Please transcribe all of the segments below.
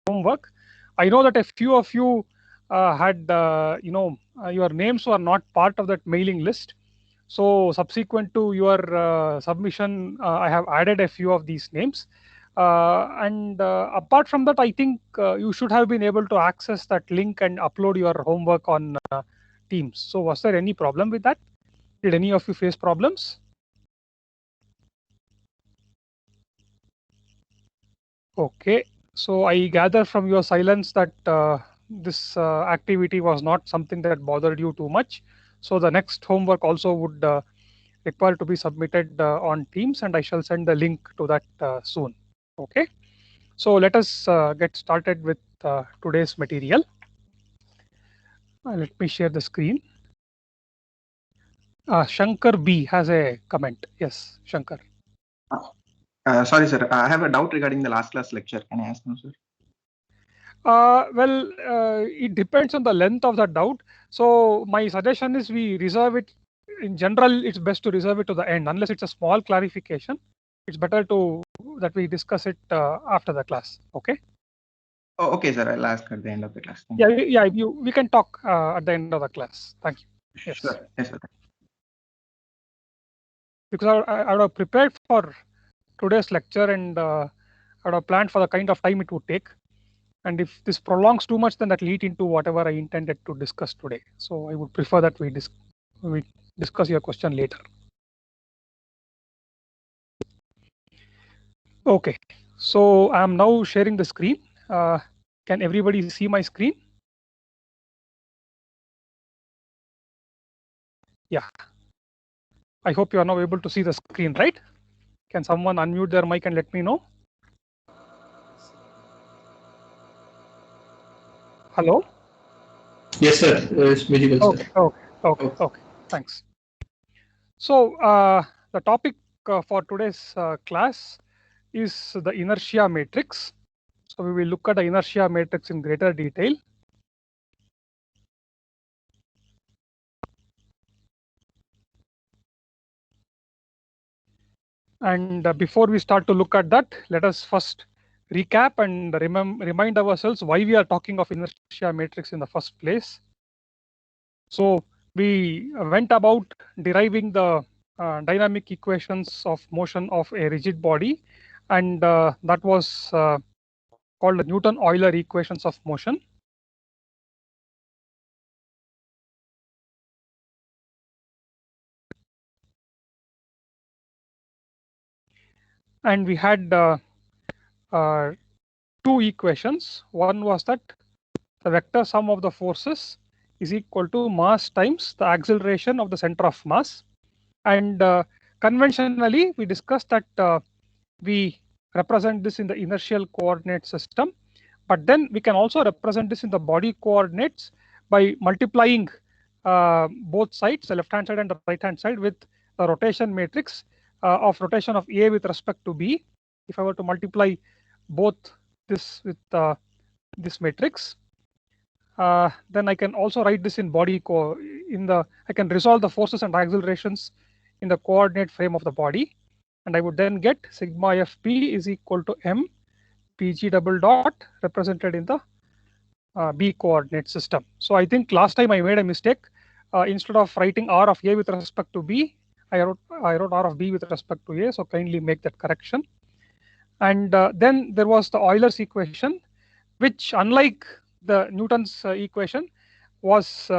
homework. I know that a few of you had, your names were not part of that mailing list. So subsequent to your submission, I have added a few of these names. And apart from that, I think you should have been able to access that link and upload your homework on Teams. So was there any problem with that? Did any of you face problems? Okay, so I gather from your silence that this activity was not something that bothered you too much. So the next homework also would require to be submitted on Teams, and I shall send the link to that soon. Okay, so let us get started with today's material. Let me share the screen. Shankar B has a comment. Yes, Shankar. Sorry, sir. I have a doubt regarding the last class lecture. Can I ask now, sir? It depends on the length of the doubt. So my suggestion is we reserve it. In general, it's best to reserve it to the end, unless it's a small clarification. It's better to that we discuss it after the class. Okay. Oh, okay, sir. I'll ask at the end of the class. Yeah, yeah. We can talk at the end of the class. Thank you. Yes. Sure. Yes, sir. Because I would have prepared for today's lecture, and I would have planned for the kind of time it would take. And if this prolongs too much, then that lead into whatever I intended to discuss today. So I would prefer that we discuss your question later. Okay, so I am now sharing the screen. Can everybody see my screen? Yeah. I hope you are now able to see the screen, right? Can someone unmute their mic and let me know? Hello? Yes, sir. It's visible, okay, sir. Okay. Thanks. So the topic for today's class is the inertia matrix. So we will look at the inertia matrix in greater detail. And before we start to look at that, let us first recap and remind ourselves why we are talking of inertia matrix in the first place. So we went about deriving the dynamic equations of motion of a rigid body, and that was called the Newton-Euler equations of motion. And we had two equations. One was that the vector sum of the forces is equal to mass times the acceleration of the center of mass. And conventionally, we discussed that we represent this in the inertial coordinate system, but then we can also represent this in the body coordinates by multiplying both sides, the left hand side and the right hand side, with the rotation matrix of rotation of A with respect to B. If I were to multiply both this with this matrix, then I can also write this in I can resolve the forces and accelerations in the coordinate frame of the body, and I would then get sigma fp is equal to m pg double dot represented in the B coordinate system. So I think last time I made a mistake. Instead of writing r of A with respect to B, I wrote r of B with respect to A. So kindly make that correction. And then there was the Euler's equation, which, unlike the Newton's equation, was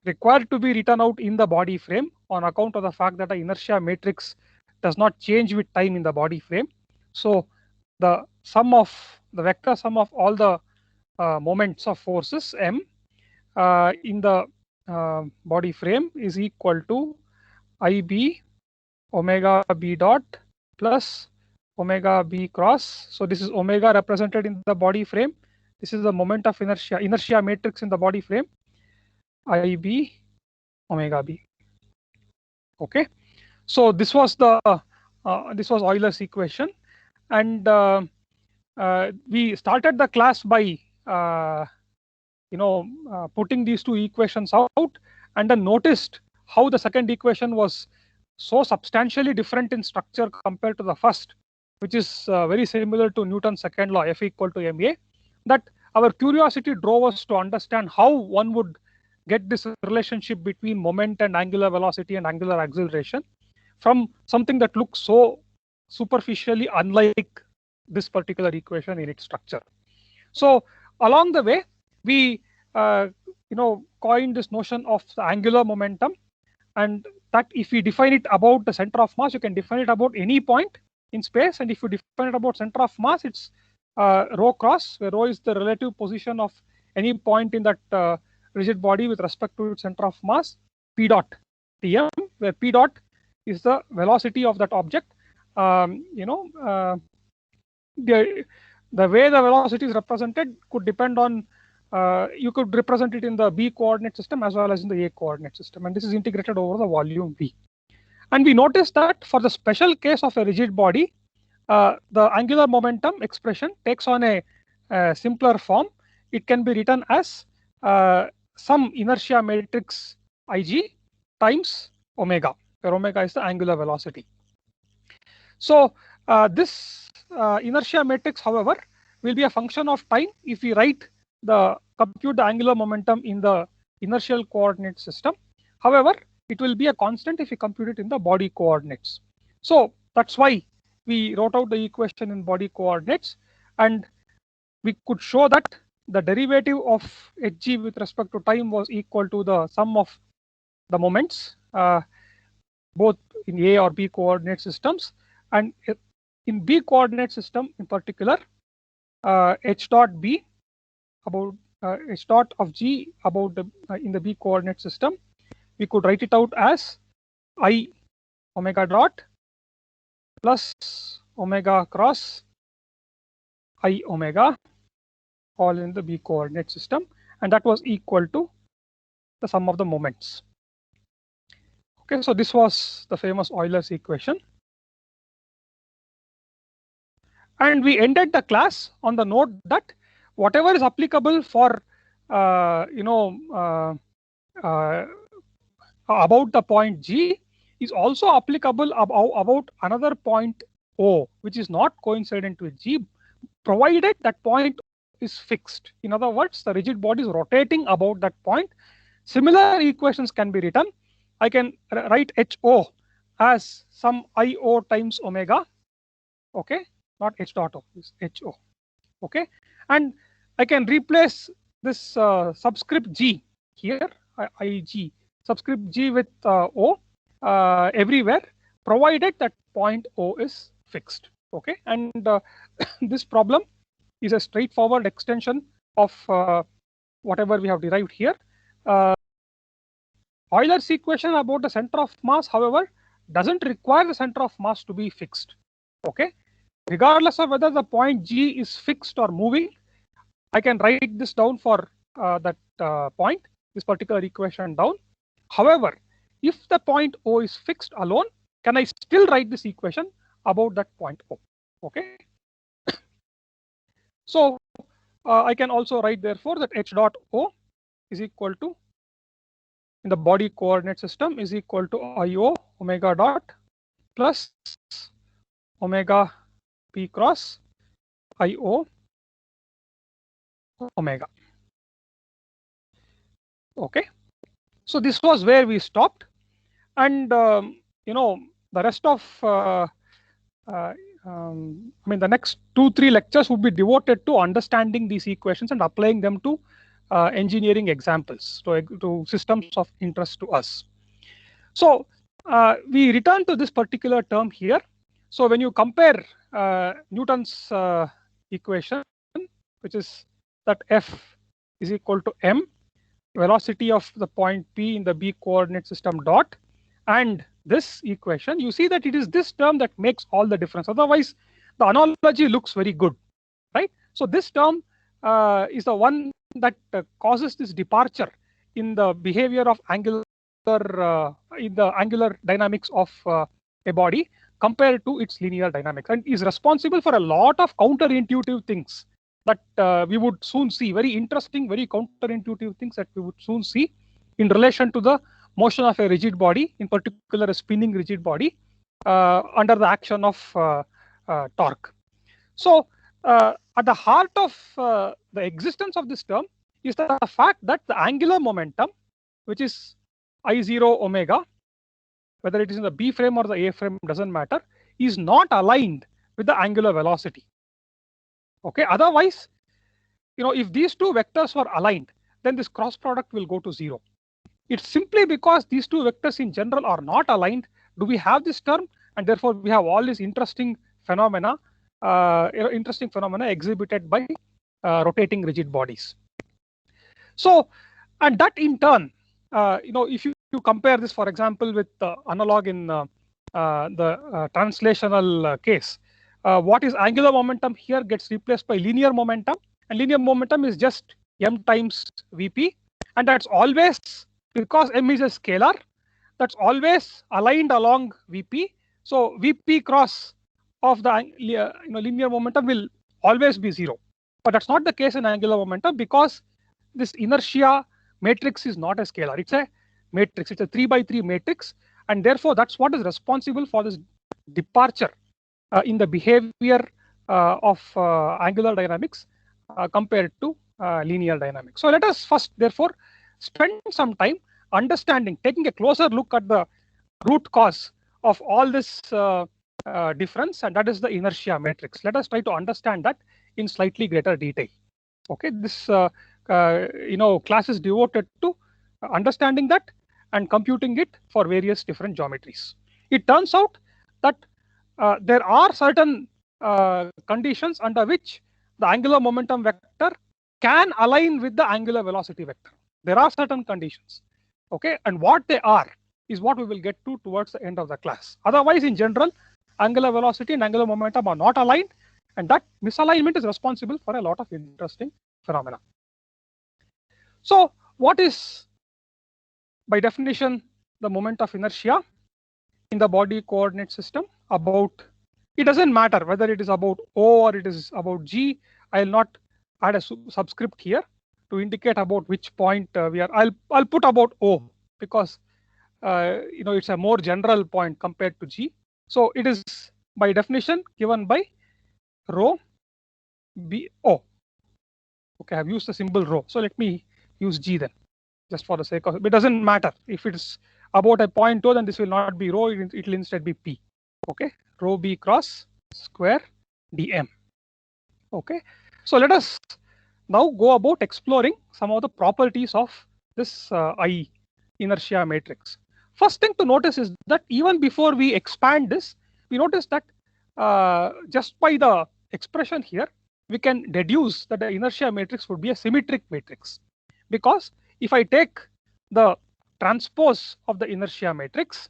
required to be written out in the body frame on account of the fact that the inertia matrix does not change with time in the body frame. So the vector sum of all the moments of forces m in the body frame is equal to IB omega B dot plus omega B cross. So this is omega represented in the body frame. This is the moment of inertia matrix in the body frame, IB omega B. Okay, so this was Euler's equation, and we started the class by putting these two equations out, and then noticed how the second equation was so substantially different in structure compared to the first, which is very similar to Newton's second law, F equal to ma. that our curiosity drove us to understand how one would get this relationship between moment and angular velocity and angular acceleration from something that looks so superficially unlike this particular equation in its structure. So along the way, we coined this notion of the angular momentum, and that if we define it about the center of mass, you can define it about any point in space, and if you define it about center of mass, it's rho cross, where rho is the relative position of any point in that rigid body with respect to its center of mass, p dot tm, where p dot is the velocity of that object. The way the velocity is represented could depend on, you could represent it in the b coordinate system as well as in the a coordinate system, and this is integrated over the volume v. And we noticed that for the special case of a rigid body, the angular momentum expression takes on a simpler form. It can be written as some inertia matrix Ig times omega, where omega is the angular velocity. So this inertia matrix, however, will be a function of time if we compute the angular momentum in the inertial coordinate system. However, it will be a constant if we compute it in the body coordinates. So that's why we wrote out the equation in body coordinates, and we could show that the derivative of hg with respect to time was equal to the sum of the moments, both in A or B coordinate systems. And in B coordinate system in particular, h dot b about h dot of g about the in the B coordinate system, we could write it out as I omega dot plus omega cross I omega, all in the B coordinate system, and that was equal to the sum of the moments. Okay, so this was the famous Euler's equation. And we ended the class on the note that whatever is applicable for about the point G is also applicable about another point O, which is not coincident with G, provided that point is fixed. In other words, the rigid body is rotating about that point. Similar equations can be written. I can write HO as some IO times omega, okay, not H dot O, is HO, okay, and I can replace this subscript G here, IG, subscript G with O everywhere, provided that point O is fixed, okay, and this problem is a straightforward extension of whatever we have derived here. Euler's equation about the center of mass, however, doesn't require the center of mass to be fixed, okay. Regardless of whether the point G is fixed or moving, I can write this down for that point, this particular equation down. However, if the point O is fixed alone, can I still write this equation about that point O, okay. So I can also write therefore that H dot O is equal to, in the body coordinate system, is equal to IO omega dot plus omega P cross IO omega. Okay, so this was where we stopped, and the rest of I mean the next 2-3 lectures would be devoted to understanding these equations and applying them to engineering examples, to systems of interest to us. So we return to this particular term here. So when you compare Newton's equation, which is that F is equal to m, velocity of the point P in the B coordinate system dot, and this equation, you see that it is this term that makes all the difference. Otherwise, the analogy looks very good, right? So this term is the one that causes this departure in the behavior of angular in the angular dynamics of a body compared to its linear dynamics, and is responsible for a lot of counterintuitive things that we would soon see, very interesting, very counterintuitive things that we would soon see in relation to the motion of a rigid body, in particular a spinning rigid body under the action of torque. So at the heart of the existence of this term is the fact that the angular momentum, which is I0 omega, whether it is in the B frame or the A frame, doesn't matter, is not aligned with the angular velocity. Okay, otherwise, if these two vectors were aligned, then this cross product will go to 0. It's simply because these two vectors in general are not aligned do we have this term, and therefore we have all these interesting phenomena exhibited by rotating rigid bodies. So, and that in turn, if you compare this, for example, with the analog in the translational case, what is angular momentum here gets replaced by linear momentum, and linear momentum is just m times Vp, and that's always, because m is a scalar, that's always aligned along Vp. So Vp cross of the linear momentum will always be 0. But that's not the case in angular momentum, because this inertia matrix is not a scalar. It's a matrix. It's a 3x3 matrix, and therefore that's what is responsible for this departure in the behavior of angular dynamics compared to linear dynamics. So let us first, therefore, spend some time understanding, taking a closer look at the root cause of all this difference, and that is the inertia matrix. Let us try to understand that in slightly greater detail. Okay, this class is devoted to understanding that and computing it for various different geometries. It turns out that there are certain conditions under which the angular momentum vector can align with the angular velocity vector. There are certain conditions. Okay, and what they are is what we will get to towards the end of the class. Otherwise, in general, angular velocity and angular momentum are not aligned, and that misalignment is responsible for a lot of interesting phenomena. So what is, by definition, the moment of inertia in the body coordinate system? It doesn't matter whether it is about O or it is about G. I'll not add a subscript here to indicate about which point we are. I'll put about O, because it's a more general point compared to G. So it is by definition given by rho B O. Okay, I've used the symbol rho. So let me use G then, just for the sake of it. It doesn't matter if it's about a point O, then this will not be rho. It will instead be P. Okay, rho B cross square dm. Okay, so let us now go about exploring some of the properties of this I inertia matrix. First thing to notice is that even before we expand this, we notice that just by the expression here, we can deduce that the inertia matrix would be a symmetric matrix, because if I take the transpose of the inertia matrix,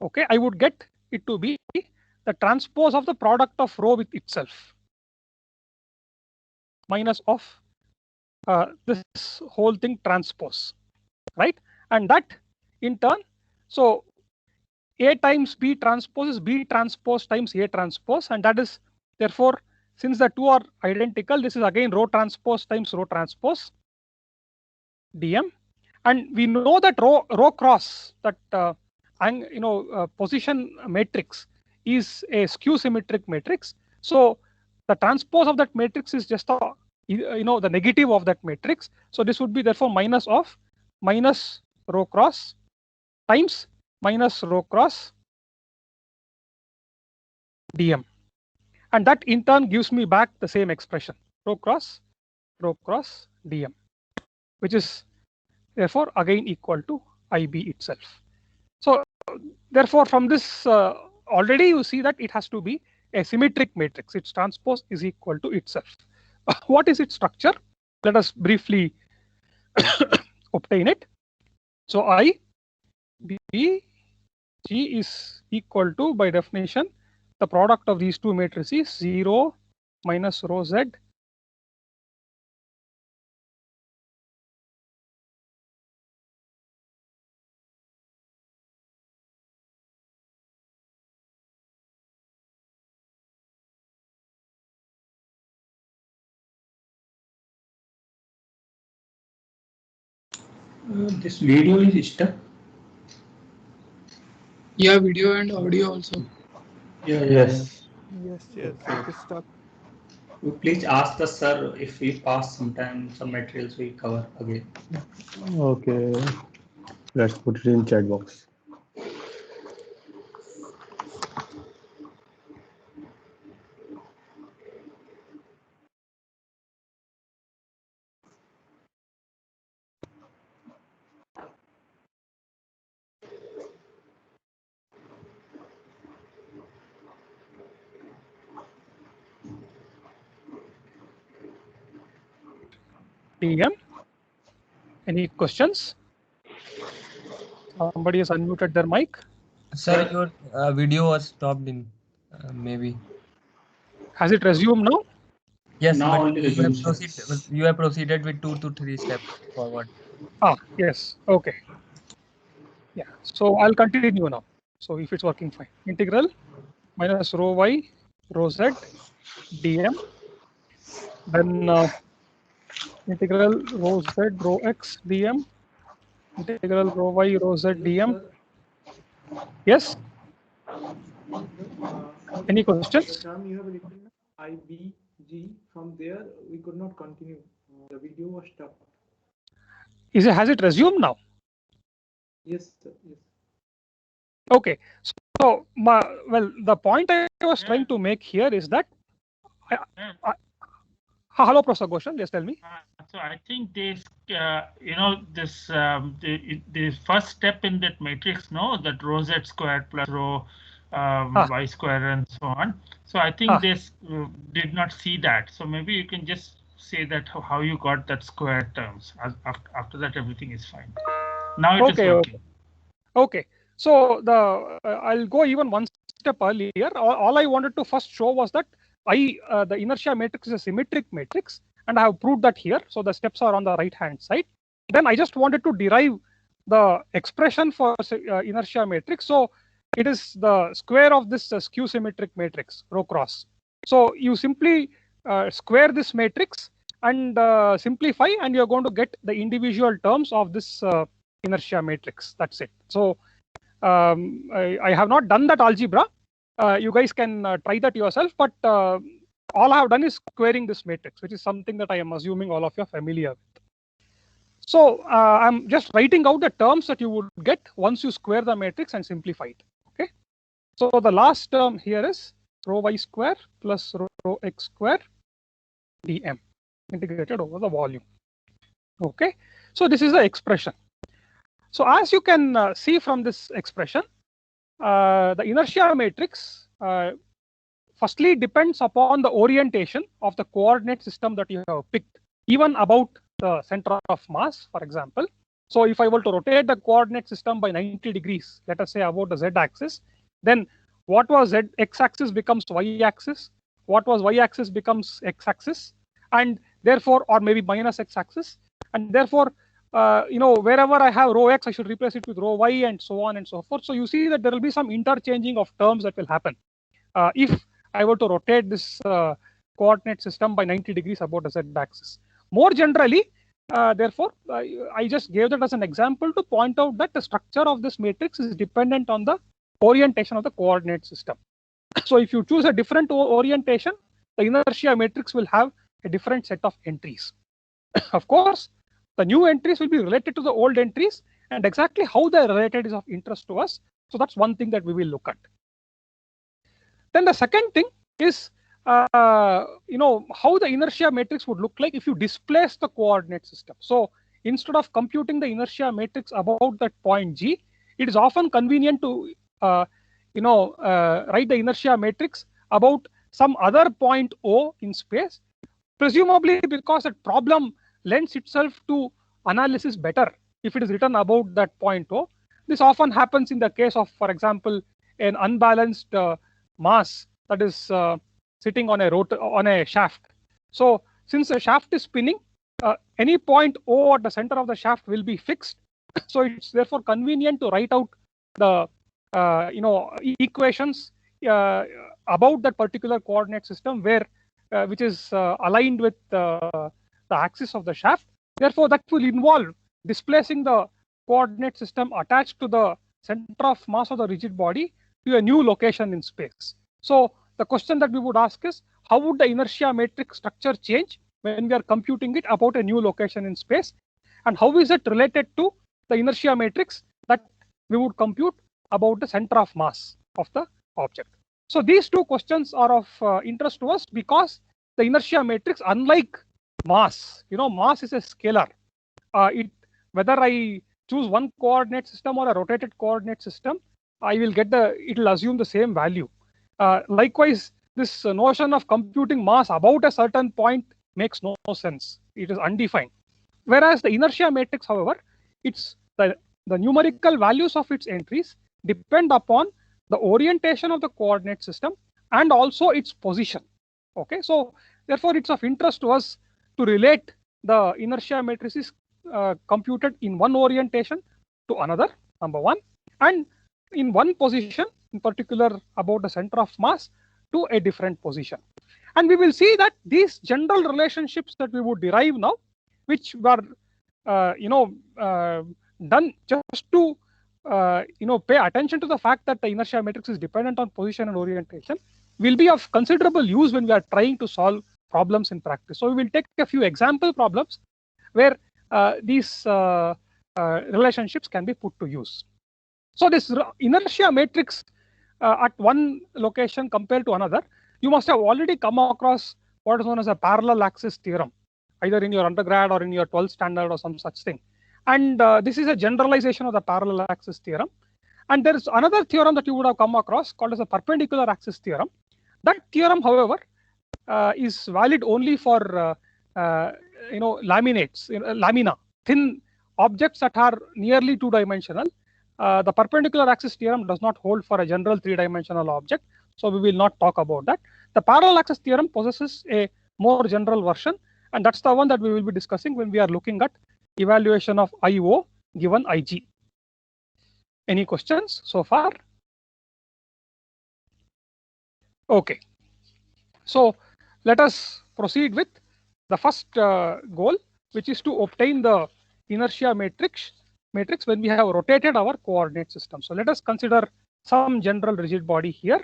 okay, I would get it to be the transpose of the product of rho with itself minus of this whole thing transpose, right? And that in turn, so A times B transpose is B transpose times A transpose, and that is, therefore, since the two are identical, this is again rho transpose times rho transpose dm, and we know that rho cross, that position matrix is a skew symmetric matrix. So the transpose of that matrix is just the negative of that matrix. So this would be therefore minus of minus rho cross times minus rho cross dm, and that in turn gives me back the same expression, rho cross dm, which is therefore again equal to IB itself. So therefore from this already you see that it has to be a symmetric matrix. Its transpose is equal to itself. What is its structure? Let us briefly obtain it. So I B G is equal to, by definition, the product of these two matrices 0 minus rho Z This video is stuck. Yeah, video and audio also. Yes. Yes, it is stuck. Please ask the sir if we pass sometime some materials we cover again. Okay, let's put it in chat box. DM. Any questions? Somebody has unmuted their mic. Sir, your video was stopped in maybe. Has it resumed now? Yes, Now but only you have, resumes. you have proceeded with 2 to 3 steps forward. Ah, yes. Okay. Yeah. So I'll continue now. So if it's working fine, integral minus rho y, rho z, dm. Then integral rho z, rho x, dm. Integral rho y, rho z, dm. Yes. Any questions? The term you have written IBG, from there we could not continue. The video was stopped. Has it resumed now? Yes, sir. Yes. Okay. So well, the point I was trying to make here is that. Hello, Professor Goshen. Yes, tell me. So I think this, this the first step in that matrix, no, that rho z squared plus rho y square and so on. So I think this did not see that. So maybe you can just say that how you got that square terms. After that, everything is fine. Now it is working. Okay. So I'll go even one step earlier. All I wanted to first show was that the inertia matrix is a symmetric matrix, and I have proved that here. So the steps are on the right hand side. Then I just wanted to derive the expression for inertia matrix. So it is the square of this skew symmetric matrix, rho cross. So you simply square this matrix and simplify, and you're going to get the individual terms of this inertia matrix. That's it. So I have not done that algebra. You guys can try that yourself, but all I have done is squaring this matrix, which is something that I am assuming all of you are familiar with. So I'm just writing out the terms that you would get once you square the matrix and simplify it. Okay. So the last term here is rho y square plus rho x square dm integrated over the volume. Okay. So this is the expression. So as you can see from this expression, the inertia matrix firstly depends upon the orientation of the coordinate system that you have picked, even about the center of mass, for example. So if I were to rotate the coordinate system by 90 degrees, let us say about the z-axis, then what was x-axis becomes y-axis, what was y-axis becomes x-axis, and therefore, or maybe minus x-axis, and therefore, wherever I have rho x, I should replace it with rho y and so on and so forth. So you see that there will be some interchanging of terms that will happen if I were to rotate this coordinate system by 90 degrees about the z-axis. More generally, therefore, I just gave that as an example to point out that the structure of this matrix is dependent on the orientation of the coordinate system. So if you choose a different orientation, the inertia matrix will have a different set of entries. Of course, the new entries will be related to the old entries, and exactly how they're related is of interest to us. So that's one thing that we will look at. Then the second thing is, how the inertia matrix would look like if you displace the coordinate system. So instead of computing the inertia matrix about that point G, it is often convenient to write the inertia matrix about some other point O in space, presumably because that problem lends itself to analysis better if it is written about that point O. This often happens in the case of, for example, an unbalanced mass that is sitting on a shaft. So since the shaft is spinning, any point O at the center of the shaft will be fixed. So it's therefore convenient to write out the equations about that particular coordinate system which is aligned with the axis of the shaft. Therefore, that will involve displacing the coordinate system attached to the center of mass of the rigid body to a new location in space. So the question that we would ask is, how would the inertia matrix structure change when we are computing it about a new location in space, and how is it related to the inertia matrix that we would compute about the center of mass of the object. So these two questions are of interest to us because the inertia matrix, unlike mass, mass is a scalar. Whether I choose one coordinate system or a rotated coordinate system, it will assume the same value. Likewise, this notion of computing mass about a certain point makes no sense. It is undefined. Whereas the inertia matrix, however, it's the numerical values of its entries depend upon the orientation of the coordinate system and also its position. Okay, so therefore it's of interest to us to relate the inertia matrices computed in one orientation to another, number one, and in one position, in particular about the center of mass, to a different position. And we will see that these general relationships that we would derive now, which were done just to pay attention to the fact that the inertia matrix is dependent on position and orientation, will be of considerable use when we are trying to solve problems in practice. So we will take a few example problems where these relationships can be put to use. So this inertia matrix at one location compared to another, you must have already come across what is known as a parallel axis theorem, either in your undergrad or in your 12th standard or some such thing. And this is a generalization of the parallel axis theorem. And there is another theorem that you would have come across called as a perpendicular axis theorem. That theorem, however, is valid only for laminates, lamina, thin objects that are nearly two-dimensional. The perpendicular axis theorem does not hold for a general three-dimensional object, so we will not talk about that. The parallel axis theorem possesses a more general version, and that's the one that we will be discussing when we are looking at evaluation of IO given IG. Any questions so far? Okay, so let us proceed with the first goal, which is to obtain the inertia matrix when we have rotated our coordinate system. So let us consider some general rigid body here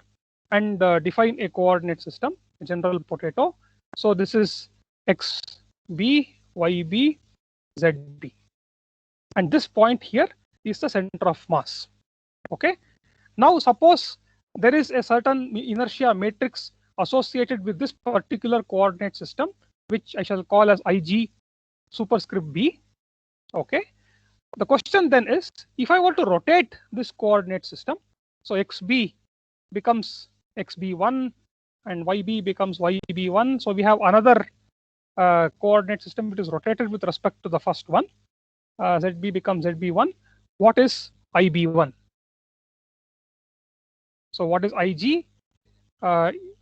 and define a coordinate system, a general potato. So this is XB, YB, ZB. And this point here is the center of mass. Okay. Now suppose there is a certain inertia matrix associated with this particular coordinate system, which I shall call as IG superscript B. Okay. The question then is, if I were to rotate this coordinate system, so XB becomes XB1 and YB becomes YB1. So we have another coordinate system which is rotated with respect to the first one. ZB becomes ZB1. What is IB1? So what is IG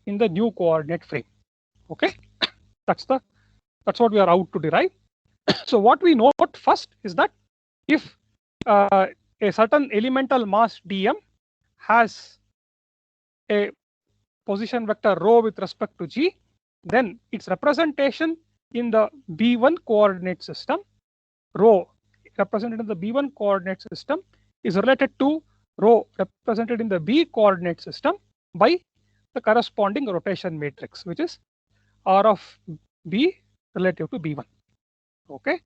in the new coordinate frame? Okay, that's what we are out to derive. So what we note first is that if a certain elemental mass dm has a position vector rho with respect to g, then its representation in the B1 coordinate system, rho represented in the B1 coordinate system, is related to rho represented in the B coordinate system by the corresponding rotation matrix, which is R of B relative to B1. Okay.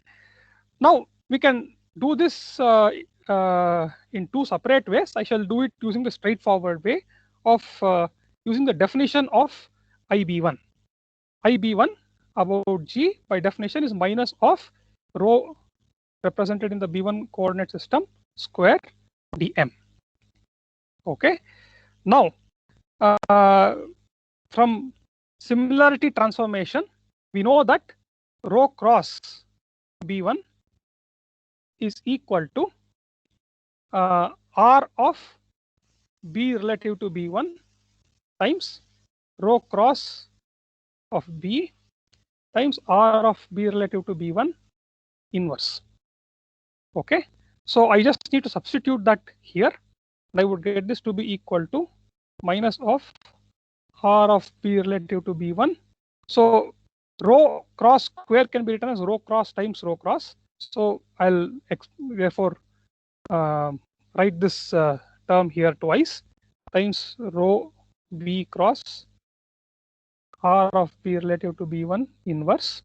Now we can do this in two separate ways. I shall do it using the straightforward way of using the definition of IB1. IB1 about G by definition is minus of rho represented in the B1 coordinate system square dm. Okay. Now from similarity transformation, we know that rho cross B1 is equal to R of B relative to B1 times rho cross of B times R of B relative to B1 inverse. Okay, so I just need to substitute that here. I would get this to be equal to minus of R of B relative to B1. So rho cross square can be written as rho cross times rho cross. So I'll therefore write this term here twice times rho B cross R of B relative to B1 inverse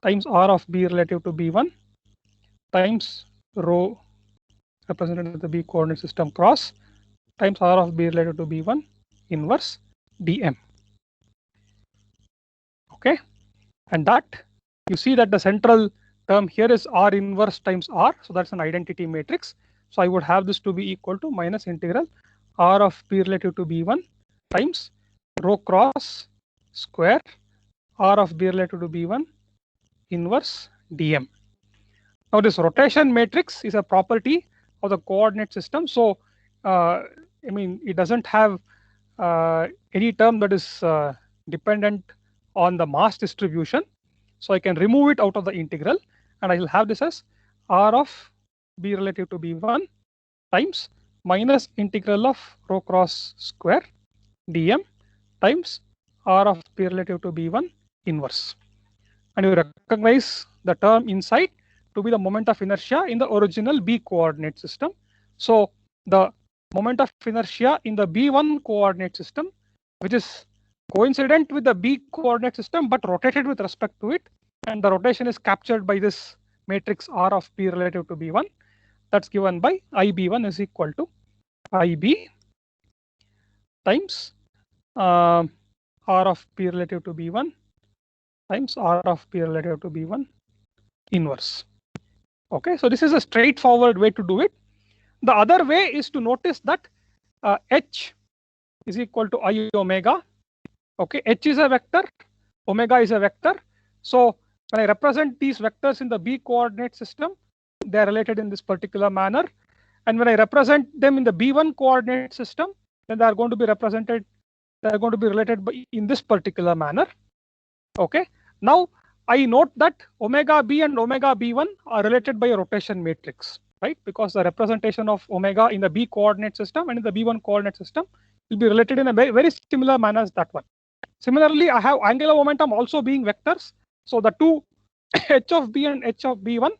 times R of B relative to B1 times rho represented in the B coordinate system cross times R of B relative to B1 inverse dm. Okay, and that you see that the central term here is R inverse times R, so that's an identity matrix. So I would have this to be equal to minus integral R of B relative to B1 times rho cross square R of B relative to B1 inverse dm. Now this rotation matrix is a property of the coordinate system. So I mean, it doesn't have any term that is dependent on the mass distribution. So I can remove it out of the integral, and I will have this as R of B relative to B1 times minus integral of rho cross square dm times R of B relative to B1 inverse. And you recognize the term inside to be the moment of inertia in the original B coordinate system. So the moment of inertia in the B1 coordinate system, which is coincident with the B coordinate system but rotated with respect to it, and the rotation is captured by this matrix R of B relative to B1, that's given by IB1 is equal to IB times R of B relative to B1 times R of B relative to B1 inverse. Okay, so this is a straightforward way to do it. The other way is to notice that H is equal to I omega. Okay, H is a vector, omega is a vector. So when I represent these vectors in the B coordinate system, they are related in this particular manner. And when I represent them in the B1 coordinate system, then they are going to be represented, they are going to be related in this particular manner. Okay, now I note that omega B and omega B1 are related by a rotation matrix, right? Because the representation of omega in the B coordinate system and in the B1 coordinate system will be related in a very, very similar manner as that one. Similarly, I have angular momentum also being vectors. So the two H of B and H of B1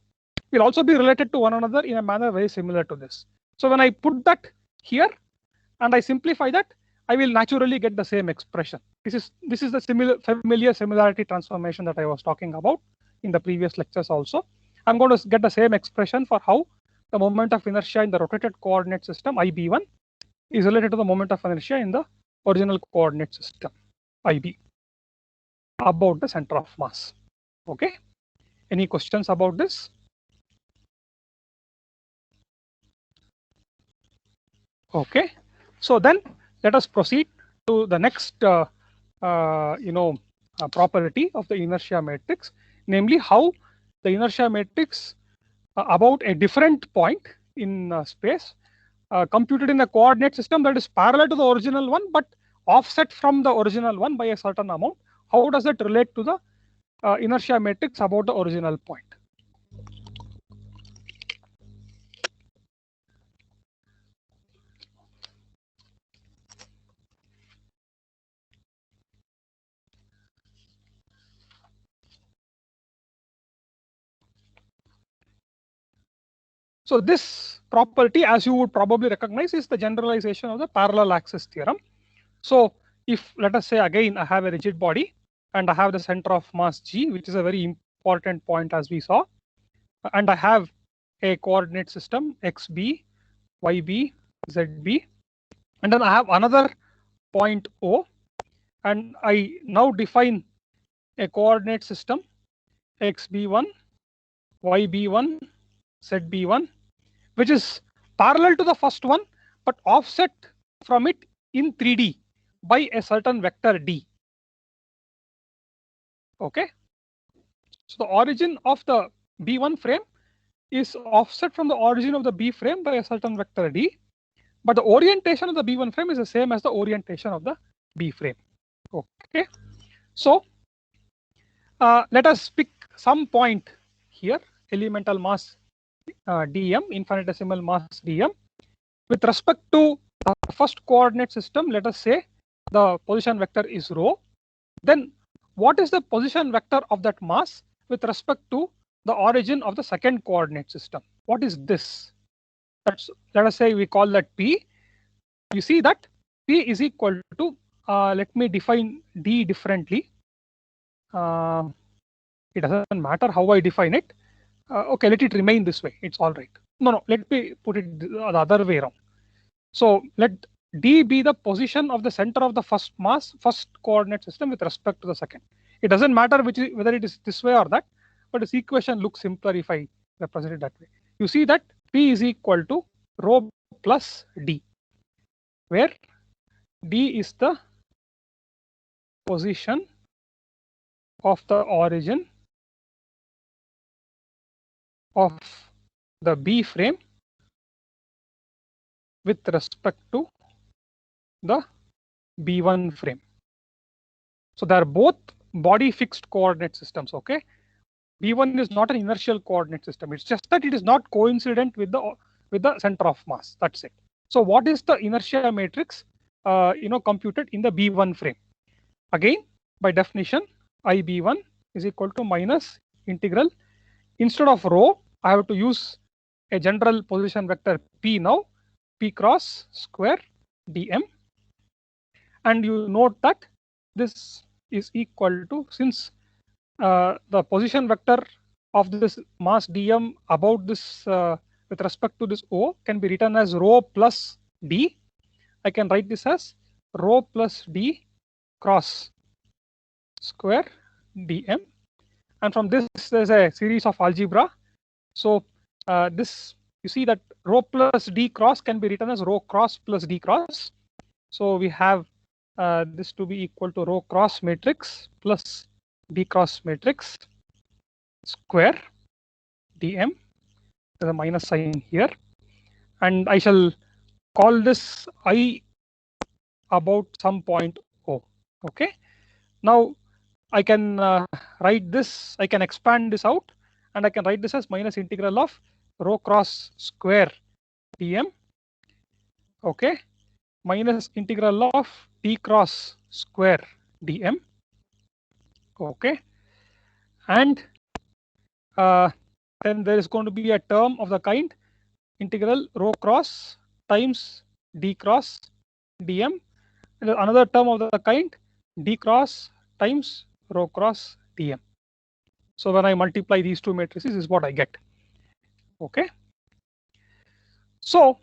will also be related to one another in a manner very similar to this. So when I put that here and I simplify that, I will naturally get the same expression. This is the familiar similarity transformation that I was talking about in the previous lectures also. I'm going to get the same expression for how the moment of inertia in the rotated coordinate system IB1 is related to the moment of inertia in the original coordinate system IB about the center of mass. Okay, any questions about this? Okay, so then let us proceed to the next property of the inertia matrix, namely how the inertia matrix about a different point in space computed in a coordinate system that is parallel to the original one but offset from the original one by a certain amount. How does it relate to the inertia matrix about the original point? So this property, as you would probably recognize, is the generalization of the parallel axis theorem. So if, let us say again, I have a rigid body and I have the center of mass G, which is a very important point as we saw, and I have a coordinate system XB, YB, ZB, and then I have another point O, and I now define a coordinate system XB1, YB1, ZB1, which is parallel to the first one but offset from it in 3D by a certain vector D. Okay, so the origin of the B1 frame is offset from the origin of the B frame by a certain vector D, but the orientation of the B1 frame is the same as the orientation of the B frame. Okay, so let us pick some point here, elemental mass dm, infinitesimal mass dm. With respect to the first coordinate system, let us say the position vector is rho. Then what is the position vector of that mass with respect to the origin of the second coordinate system? What is this? Let us say we call that P. You see that P is equal to let me define D differently. It doesn't matter how I define it. Okay, let it remain this way. It's all right. No, let me put it the other way around. So let D be the position of the center of the first coordinate system with respect to the second. It doesn't matter whether it is this way or that, but this equation looks simpler if I represent it that way. You see that P is equal to rho plus D, where D is the position of the origin of the B frame with respect to the B1 frame. So they are both body fixed coordinate systems. Okay, B1 is not an inertial coordinate system. It's just that it is not coincident with the center of mass. That's it. So what is the inertia matrix computed in the B1 frame? Again, by definition, IB1 is equal to minus integral. Instead of rho, I have to use a general position vector P now, P cross square dm. And you note that this is equal to, since the position vector of this mass dm about this with respect to this O can be written as rho plus d, I can write this as rho plus d cross square dm. And from this, there's a series of algebra. So this, you see that rho plus d cross can be written as rho cross plus d cross. So we have this to be equal to rho cross matrix plus d cross matrix square dm. There's a minus sign here, and I shall call this I about some point O. Okay, now I can write this, I can expand this out, and I can write this as minus integral of rho cross square dm, okay, minus integral of d cross square dm, okay, and then there is going to be a term of the kind integral rho cross times d cross dm, and another term of the kind d cross times rho cross dm. So when I multiply these two matrices, is what I get. Okay. So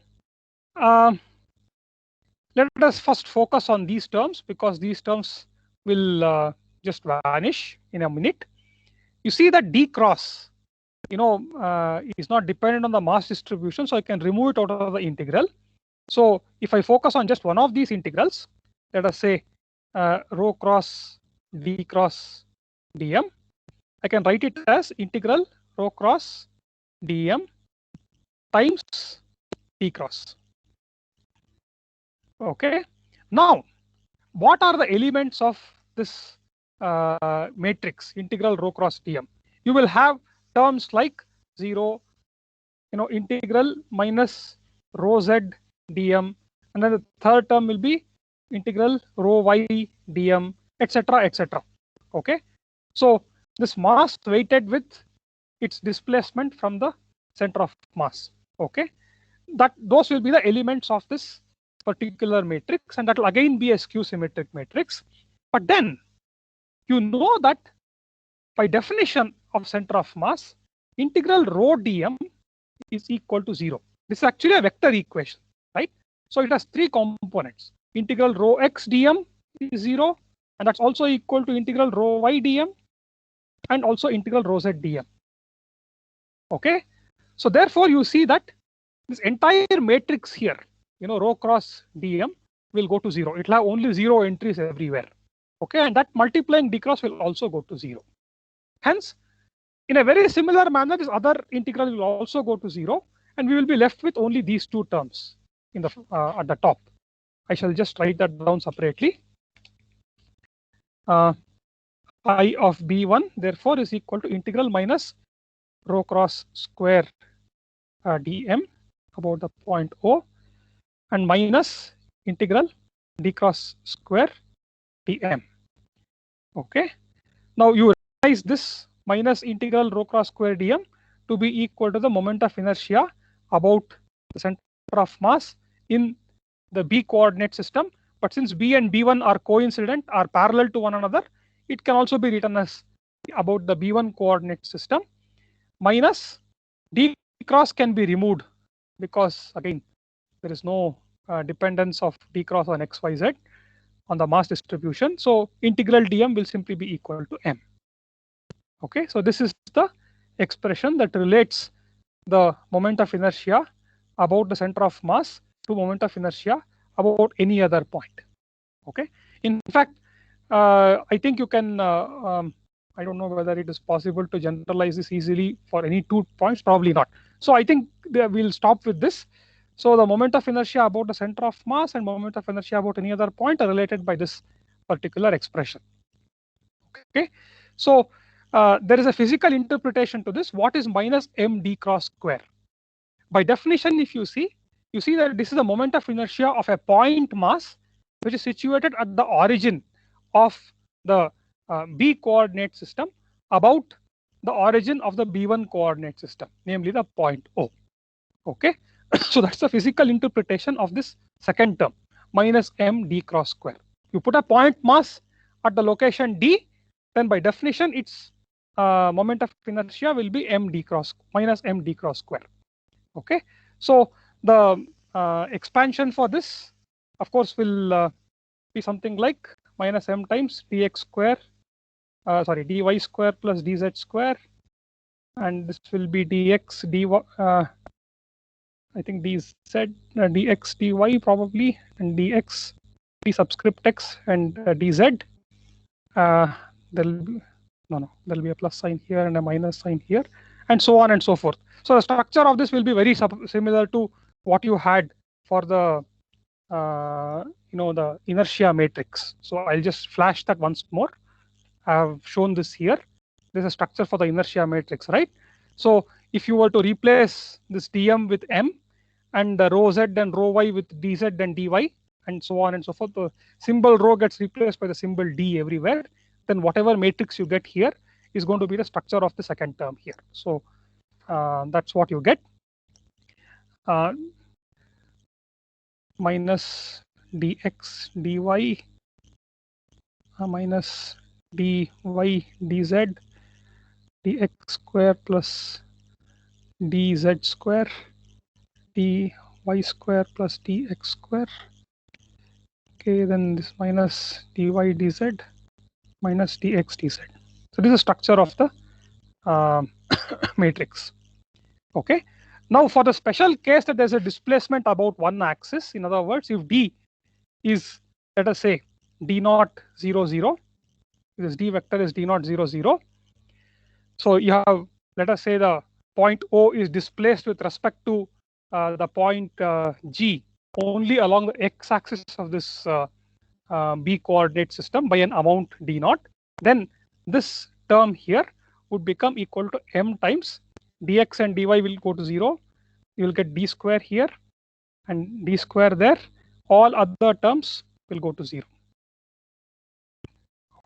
let us first focus on these terms, because these terms will just vanish in a minute. You see that d cross, is not dependent on the mass distribution, so I can remove it out of the integral. So if I focus on just one of these integrals, let us say rho cross d cross dm, I can write it as integral rho cross dm times d cross. Okay. Now, what are the elements of this matrix integral rho cross dm? You will have terms like 0, integral minus rho z dm, and then the third term will be integral rho y dm, etc., etc. Okay. So this mass weighted with its displacement from the center of mass. Okay, those will be the elements of this particular matrix, and that will again be a skew symmetric matrix. But then you know that by definition of center of mass, integral rho dm is equal to 0. This is actually a vector equation, right? So it has three components. Integral rho x dm is 0, and that's also equal to integral rho y dm and also integral rho z dm. Okay, so therefore you see that this entire matrix here, rho cross dm will go to 0. It will have only 0 entries everywhere. Okay, and that multiplying d cross will also go to 0. Hence, in a very similar manner, this other integral will also go to 0, and we will be left with only these two terms in the at the top. I shall just write that down separately. I of b1 therefore is equal to integral minus rho cross square dm about the point O, and minus integral d cross square dm. Okay. Now you realize this minus integral rho cross square dm to be equal to the moment of inertia about the center of mass in the B coordinate system but since B and B1 are coincident, are parallel to one another, it can also be written as about the B1 coordinate system minus D cross can be removed because again there is no dependence of D cross on x, y, z on the mass distribution. So integral dm will simply be equal to m. Okay, so this is the expression that relates the moment of inertia about the center of mass to moment of inertia about any other point. Okay, in fact, I think you can. I don't know whether it is possible to generalize this easily for any 2 points. Probably not. So I think we'll stop with this. So the moment of inertia about the center of mass and moment of inertia about any other point are related by this particular expression. Okay, so there is a physical interpretation to this. What is minus m d cross square? By definition, if you see that this is the moment of inertia of a point mass which is situated at the origin of the B coordinate system about the origin of the B1 coordinate system, namely the point O. Okay, so that's the physical interpretation of this second term, minus m d cross square. You put a point mass at the location D, then by definition its moment of inertia will be minus m d cross square. Okay, so the expansion for this, of course, will be something like minus m times dx square, dy square plus dz square, and this will be dx dy. I think dz dx dy probably, and dx d subscript x and dz. There'll be a plus sign here and a minus sign here, and so on and so forth. So the structure of this will be very similar to what you had for the the inertia matrix. So I'll just flash that once more. I have shown this here. This is a structure for the inertia matrix, right? So if you were to replace this dm with m and the rho z and rho y with dz and dy and so on and so forth, the symbol rho gets replaced by the symbol d everywhere, then whatever matrix you get here is going to be the structure of the second term here. So that's what you get. Minus dx dy minus dy dz dx square plus dz square dy square plus dx square. Okay, then this minus dy dz minus dx dz. So this is the structure of the matrix. Okay. Now for the special case that there's a displacement about one axis, in other words, if D is, let us say, D naught 0 0, this D vector is D naught 0 0. So you have, let us say, the point O is displaced with respect to the point G only along the x-axis of this B coordinate system by an amount D naught, then this term here would become equal to m times dx and dy will go to 0. You will get d square here and d square there. All other terms will go to 0.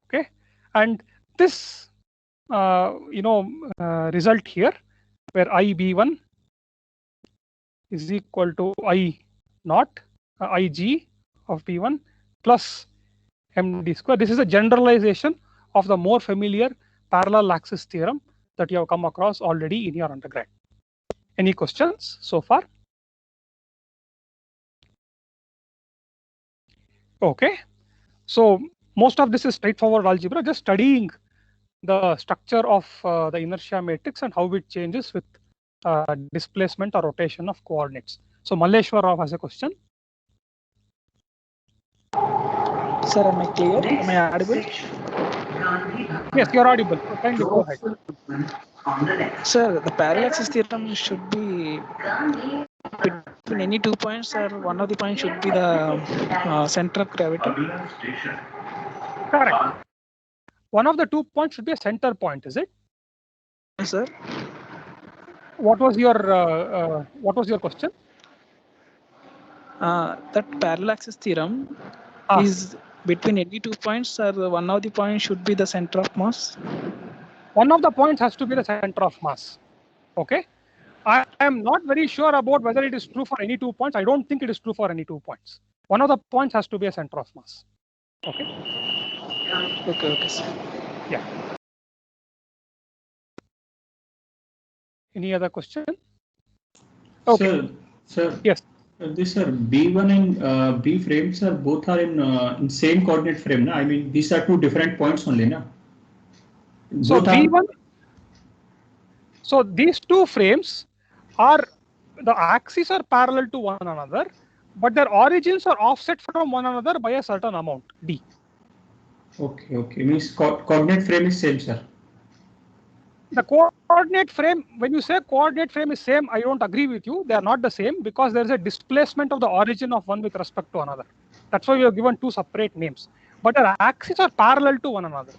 Okay, and this result here, where IB1 is equal to I naught Ig of B1 plus md square. This is a generalization of the more familiar parallel axis theorem that you have come across already in your undergrad. Any questions so far? Okay, so most of this is straightforward algebra, just studying the structure of the inertia matrix and how it changes with displacement or rotation of coordinates. So Malleshwar Rao has a question. Sir, am I clear? Am I audible? Yes, you're audible. Kindly go ahead. Sir, the parallel axis theorem should be between any 2 points, or one of the points should be the center of gravity. Correct. One of the 2 points should be a center point, is it? Yes, sir. What was your question? That parallel axis theorem is between any 2 points, or one of the points should be the center of mass? One of the points has to be the center of mass. Okay. I am not very sure about whether it is true for any 2 points. I don't think it is true for any 2 points. one of the points has to be a center of mass. Okay. Okay, sir. Yeah. Any other question? Okay. Sir. Yes. This sir, B1 and B frames are both are in same coordinate frame. Na? I mean, these are two different points only. Na? So B1. So these two frames are, the axes are parallel to one another, but their origins are offset from one another by a certain amount, d. Okay. Means coordinate frame is same, sir. The coordinate frame, when you say coordinate frame is same, I don't agree with you. They are not the same because there is a displacement of the origin of one with respect to another. That's why we have given two separate names. But their axes are parallel to one another.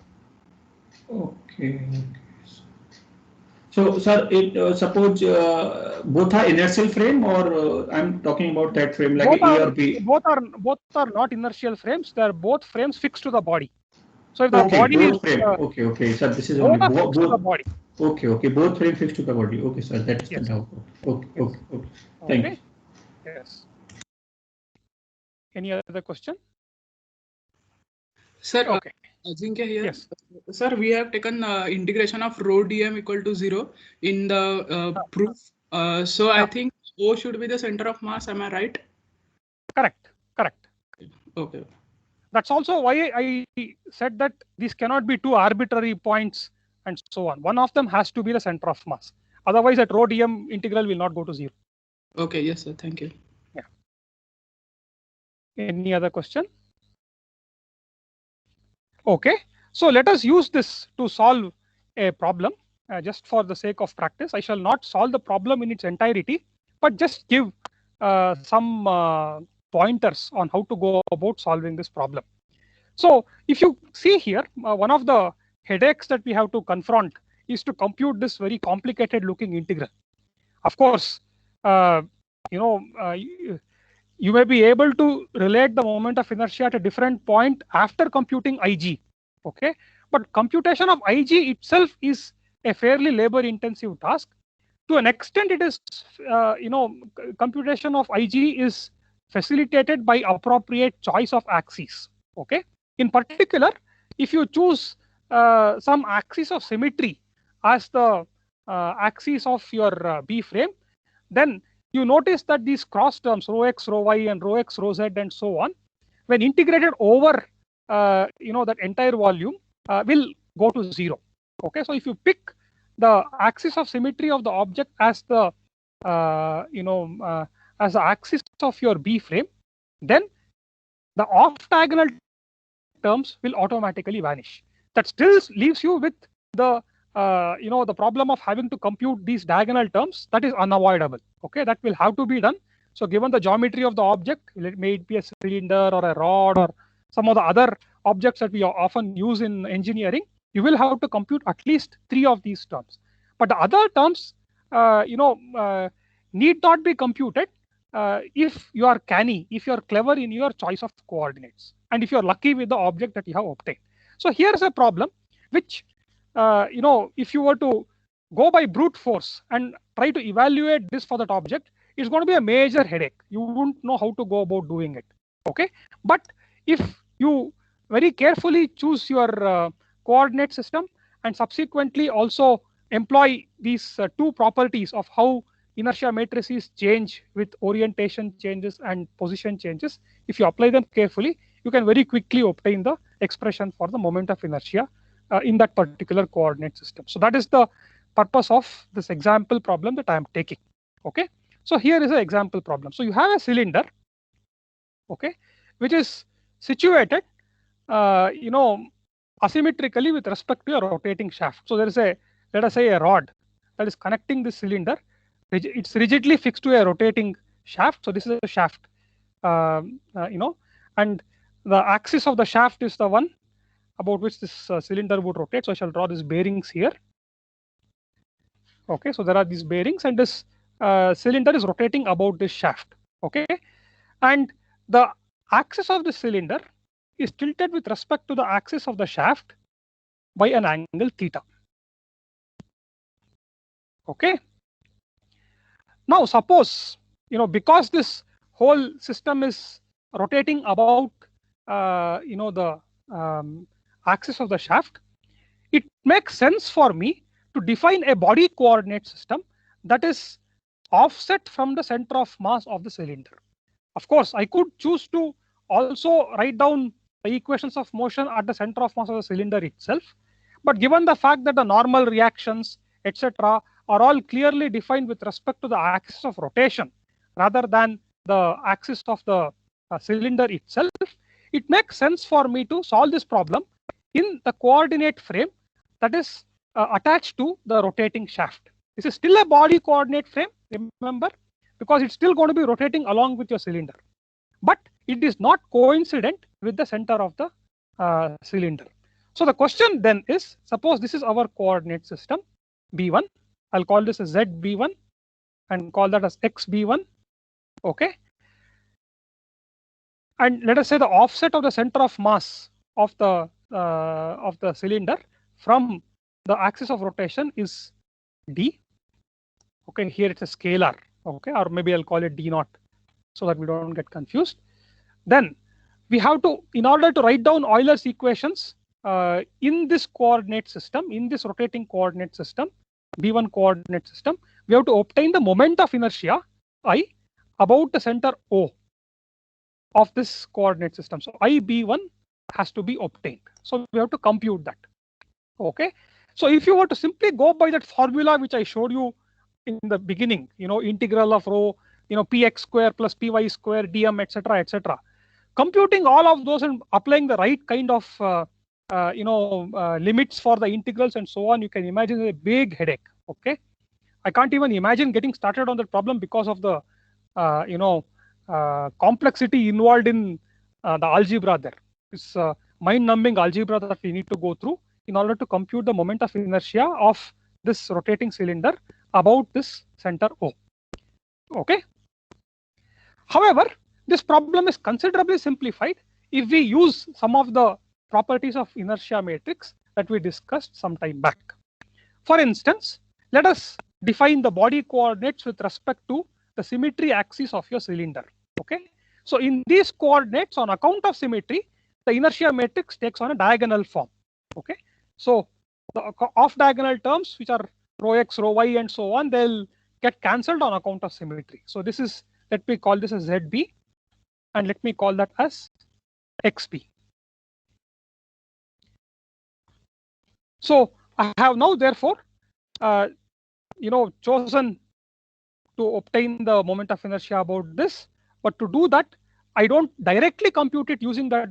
Okay. So, sir, suppose both are inertial frame, or I'm talking about that frame like A or B. Both are not inertial frames. They are both frames fixed to the body. So if the body both is frame. Okay. Sir, this is both only fixed to the body. Okay. Both frame fixed to the body. Okay, sir. That is Yes. the doubt. Okay. Yes. Okay. Thank you. Yes. Any other question? Sir, okay. Ajinkya here. Yes. Sir, we have taken integration of rho dm equal to 0 in the proof. So I think O should be the center of mass. Am I right? Correct. Okay. That's also why I said that these cannot be two arbitrary points and so on. One of them has to be the center of mass. Otherwise, that rho dm integral will not go to 0. Okay. Yes, sir. Thank you. Yeah. Any other question? Okay. So let us use this to solve a problem. Just for the sake of practice, I shall not solve the problem in its entirety, but just give some pointers on how to go about solving this problem. So if you see here, one of the headaches that we have to confront is to compute this very complicated looking integral. Of course, you may be able to relate the moment of inertia at a different point after computing IG. Okay, but computation of IG itself is a fairly labor intensive task. To an extent, it is, computation of IG is facilitated by appropriate choice of axes. Okay. In particular, if you choose some axis of symmetry as the axis of your B frame, then you notice that these cross terms rho x, rho y, and rho x, rho z, and so on, when integrated over that entire volume, will go to 0. Okay, so if you pick the axis of symmetry of the object as the as the axis of your B frame, then the off diagonal terms will automatically vanish. That still leaves you with the the problem of having to compute these diagonal terms. That is unavoidable. Okay, that will have to be done. So given the geometry of the object, may it be a cylinder or a rod or some of the other objects that we often use in engineering, you will have to compute at least 3 of these terms. But the other terms, need not be computed if you are canny, if you are clever in your choice of coordinates, and if you are lucky with the object that you have obtained. So here is a problem which, if you were to go by brute force and try to evaluate this for that object, it's going to be a major headache. You won't know how to go about doing it. Okay, but if you very carefully choose your coordinate system and subsequently also employ these 2 properties of how inertia matrices change with orientation changes and position changes, if you apply them carefully, you can very quickly obtain the expression for the moment of inertia in that particular coordinate system. So that is the purpose of this example problem that I am taking. Okay, so here is an example problem. So you have a cylinder, okay, which is situated asymmetrically with respect to a rotating shaft. So there is a, let us say, a rod that is connecting this cylinder. It's rigidly fixed to a rotating shaft. So this is a shaft, and the axis of the shaft is the one about which this cylinder would rotate. So I shall draw these bearings here. Okay, so there are these bearings, and this cylinder is rotating about this shaft. Okay, and the axis of the cylinder is tilted with respect to the axis of the shaft by an angle theta. Okay. Now suppose, because this whole system is rotating about the axis of the shaft, it makes sense for me to define a body coordinate system that is offset from the center of mass of the cylinder. Of course, I could choose to also write down the equations of motion at the center of mass of the cylinder itself, but given the fact that the normal reactions, etc., are all clearly defined with respect to the axis of rotation rather than the axis of the cylinder itself, it makes sense for me to solve this problem in the coordinate frame that is attached to the rotating shaft. This is still a body coordinate frame, remember, because it's still going to be rotating along with your cylinder, but it is not coincident with the center of the cylinder. So the question then is, suppose this is our coordinate system B1, I'll call this as ZB1 and call that as XB1, okay? And let us say the offset of the center of mass of the cylinder from the axis of rotation is D. Okay, here it's a scalar, okay, or maybe I'll call it D naught so that we don't get confused. Then we have to, in order to write down Euler's equations in this coordinate system, in this rotating coordinate system, B1 coordinate system, we have to obtain the moment of inertia I about the center O of this coordinate system. So IB1 has to be obtained. So we have to compute that. Okay. So if you were to simply go by that formula which I showed you in the beginning, integral of rho, px square plus py square dm, etc., etc., computing all of those and applying the right kind of limits for the integrals and so on, you can imagine a big headache. Okay, I can't even imagine getting started on that problem because of the complexity involved in the algebra there. It's mind-numbing algebra that we need to go through in order to compute the moment of inertia of this rotating cylinder about this center O. Okay. However, this problem is considerably simplified if we use some of the properties of inertia matrix that we discussed some time back. For instance, let us define the body coordinates with respect to the symmetry axis of your cylinder. Okay. So in these coordinates, on account of symmetry, the inertia matrix takes on a diagonal form. Okay. So the off diagonal terms, which are rho x, rho y, and so on, they'll get cancelled on account of symmetry. So this is, let me call this as ZB, and let me call that as XB. So I have now therefore, chosen to obtain the moment of inertia about this, but to do that, I don't directly compute it using that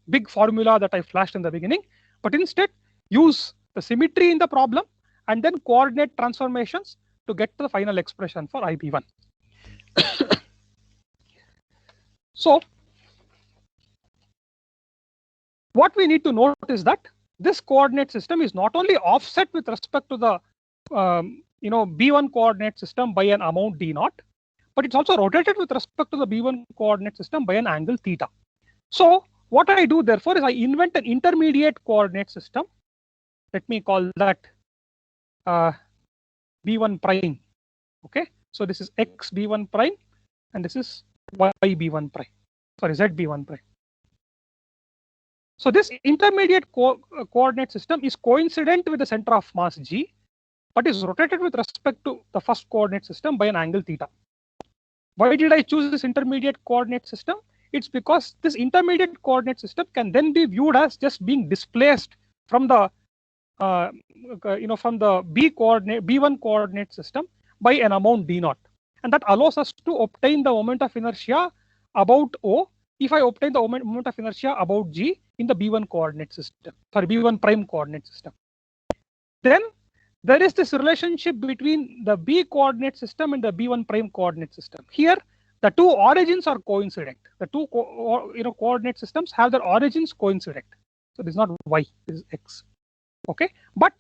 big formula that I flashed in the beginning, but instead use the symmetry in the problem and then coordinate transformations to get to the final expression for IB1. So what we need to note is that this coordinate system is not only offset with respect to the B1 coordinate system by an amount D naught, but it's also rotated with respect to the B1 coordinate system by an angle theta. So what I do therefore is I invent an intermediate coordinate system. Let me call that B1 prime. Okay, so this is X B1 prime and this is Y B1 prime. Sorry, Z B1 prime. So this intermediate coordinate system is coincident with the center of mass G, but is rotated with respect to the first coordinate system by an angle theta. Why did I choose this intermediate coordinate system? It's because this intermediate coordinate system can then be viewed as just being displaced from the from the B1 coordinate system by an amount D naught, and that allows us to obtain the moment of inertia about O if I obtain the moment of inertia about G in the B1 coordinate system, sorry, B1 prime coordinate system. Then there is this relationship between the B coordinate system and the B1 prime coordinate system. Here, the two origins are coincident. The two coordinate systems have their origins coincident. So this is not Y, this is X. Okay, but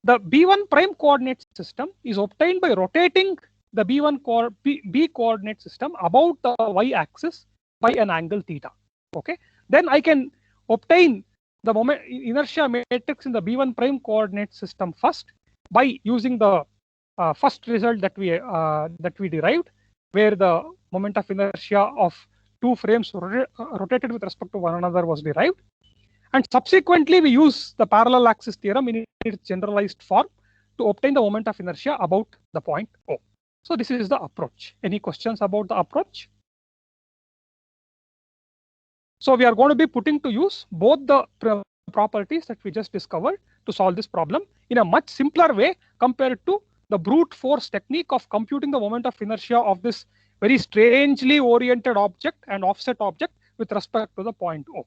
the B1 prime coordinate system is obtained by rotating the B coordinate system about the Y axis by an angle theta. Okay, then I can obtain the moment inertia matrix in the B1 prime coordinate system first by using the first result that we derived, where the moment of inertia of two frames rotated with respect to one another was derived. And subsequently, we use the parallel axis theorem in its generalized form to obtain the moment of inertia about the point O. So this is the approach. Any questions about the approach? So we are going to be putting to use both the properties that we just discovered to solve this problem in a much simpler way compared to the brute force technique of computing the moment of inertia of this very strangely oriented object and offset object with respect to the point O.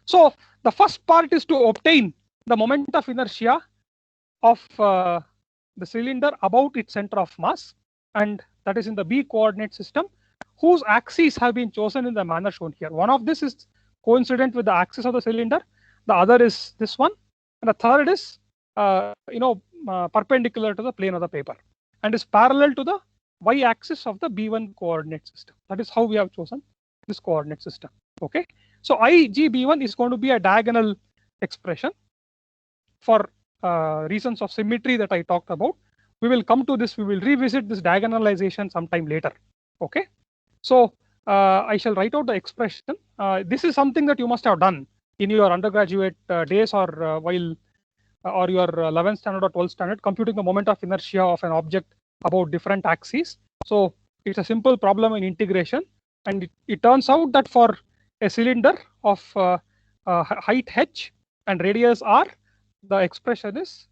So the first part is to obtain the moment of inertia of the cylinder about its center of mass, and that is in the B coordinate system, whose axes have been chosen in the manner shown here. One of this is coincident with the axis of the cylinder, the other is this one, and the third is perpendicular to the plane of the paper and is parallel to the y-axis of the B1 coordinate system. That is how we have chosen this coordinate system. Okay, so IGB1 is going to be a diagonal expression for reasons of symmetry that I talked about. We will come to this, we will revisit this diagonalization sometime later. Okay, so I shall write out the expression. This is something that you must have done in your undergraduate days or while or your 11th standard or 12th standard, computing the moment of inertia of an object about different axes. So it's a simple problem in integration, and it turns out that for a cylinder of height h and radius r, the expression is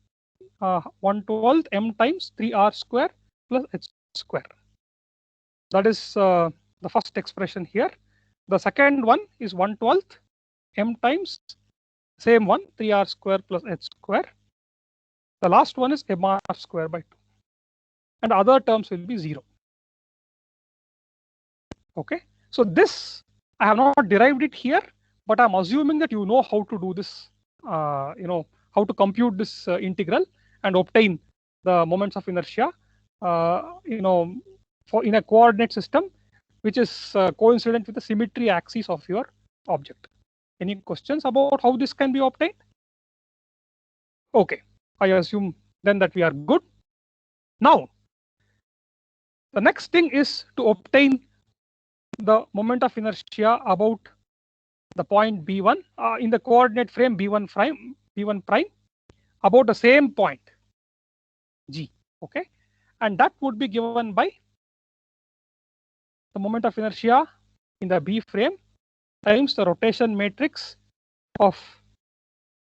1/12 m times 3r square plus h square. That is the first expression here. The second one is 1/12 m times same one 3r square plus h square. The last one is mr square by 2, and other terms will be 0. Okay, so this I have not derived it here, but I'm assuming that you know how to do this, how to compute this integral and obtain the moments of inertia, for in a coordinate system which is coincident with the symmetry axis of your object. Any questions about how this can be obtained? Okay, I assume then that we are good. Now, the next thing is to obtain the moment of inertia about the point B1 in the coordinate frame B1 prime about the same point G. Okay, and that would be given by the moment of inertia in the B frame times the rotation matrix of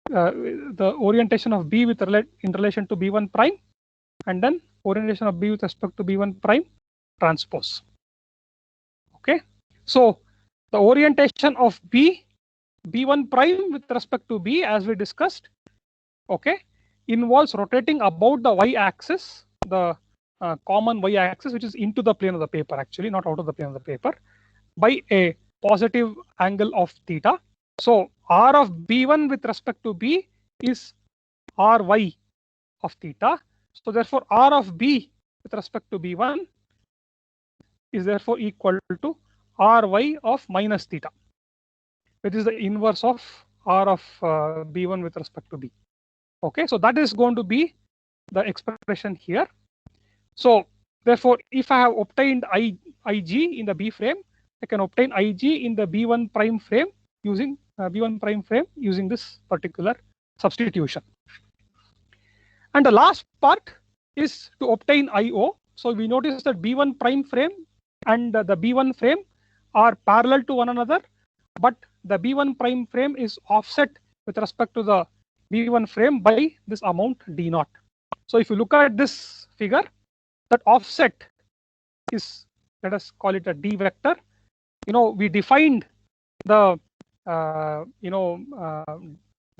the orientation of B in relation to B1 prime, and then orientation of B with respect to B1 prime transpose. Okay, so the orientation of B1 prime with respect to B, as we discussed, okay, involves rotating about the y-axis, the common y-axis, which is into the plane of the paper, actually not out of the plane of the paper, by a positive angle of theta. So r of B1 with respect to B is ry of theta. So therefore r of B with respect to B1 is therefore equal to ry of minus theta, which is the inverse of r of B1 with respect to B. Okay, so that is going to be the expression here. So therefore, if I have obtained Ig in the B frame, I can obtain Ig in the B1 prime frame using this particular substitution. And the last part is to obtain IO. So we notice that B1 prime frame and the B1 frame are parallel to one another, but the B1 prime frame is offset with respect to the B1 frame by this amount d0. So if you look at this figure, that offset is, let us call it a d vector. We defined the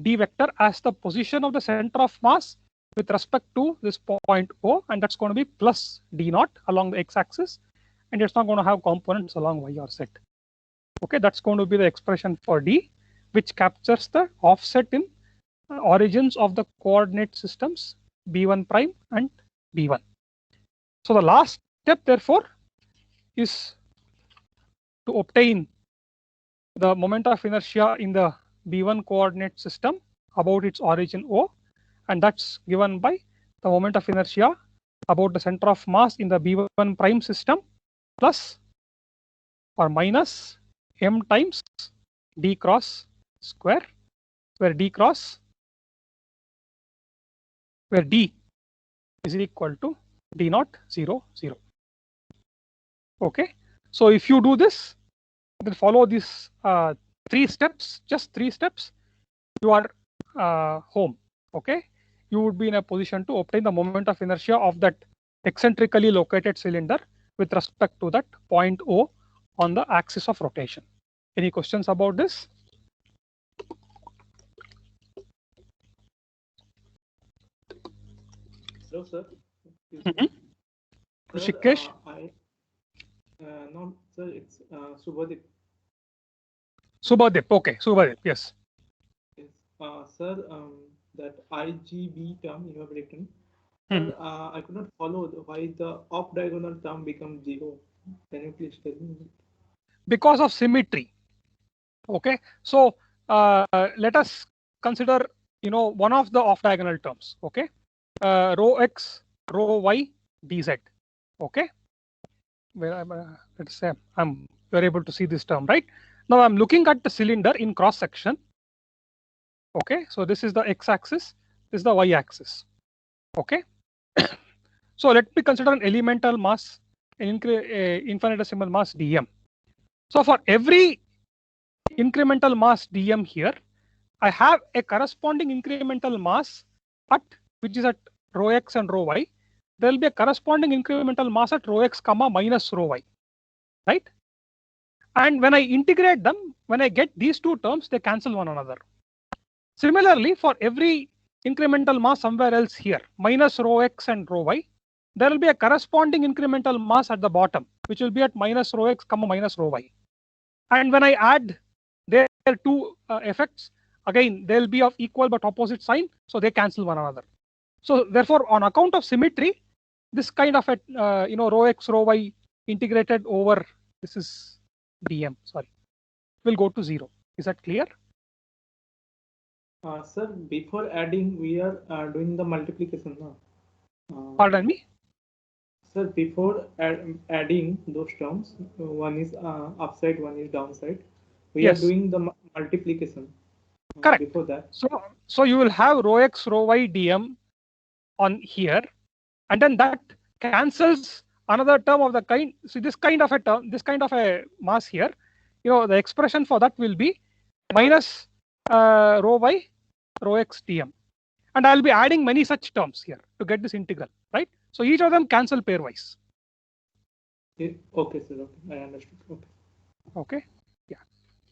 d vector as the position of the center of mass with respect to this point O, and that's going to be plus d0 along the x-axis, and it's not going to have components along y or z. Okay, that's going to be the expression for d, which captures the offset in origins of the coordinate systems B1 prime and B1. So the last step, therefore, is to obtain the moment of inertia in the B1 coordinate system about its origin O, and that's given by the moment of inertia about the center of mass in the B1 prime system plus or minus m times d cross square, where d is equal to d naught 0 0. Okay, so if you do this, then follow these 3 steps, just 3 steps, you are home. Okay, you would be in a position to obtain the moment of inertia of that eccentrically located cylinder with respect to that point O on the axis of rotation. Any questions about this? Hello, sir. Rishikesh? No, sir, it's Subhadip. Subhadip, okay, Subhadip, yes. Yes. Sir, that IGB term you have written, I could not follow why the off diagonal term becomes 0. Can you please tell me? Because of symmetry. Okay, so let us consider, one of the off diagonal terms. Okay, rho x, rho y, dz. Okay, where let's say you're able to see this term, right? Now I'm looking at the cylinder in cross section. Okay, so this is the x-axis, this is the y-axis. Okay, so let me consider an elemental mass, an infinitesimal mass dm. So for every incremental mass dm here, I have a corresponding incremental mass which is at rho x and rho y. There will be a corresponding incremental mass at rho x comma minus rho y, right? And when I integrate them, when I get these two terms, they cancel one another. Similarly, for every incremental mass somewhere else here, minus rho x and rho y, there will be a corresponding incremental mass at the bottom, which will be at minus rho x comma minus rho y. And when I add their two effects, again, they'll be of equal but opposite sign, so they cancel one another. So therefore, on account of symmetry, this kind of a rho x rho y integrated over this is dm, sorry, will go to 0. Is that clear? Sir, before adding, we are doing the multiplication now. Pardon me? Sir, before adding those terms, one is upside, one is downside. We are doing the multiplication. Correct. Before that. So you will have rho x rho y dm on here, and then that cancels another term of the kind. See, this kind of a term, this kind of a mass here, the expression for that will be minus rho y rho x dm, and I'll be adding many such terms here to get this integral, right? So each of them cancel pairwise. Okay, sir. Okay, I understood. Okay. Okay. Yeah.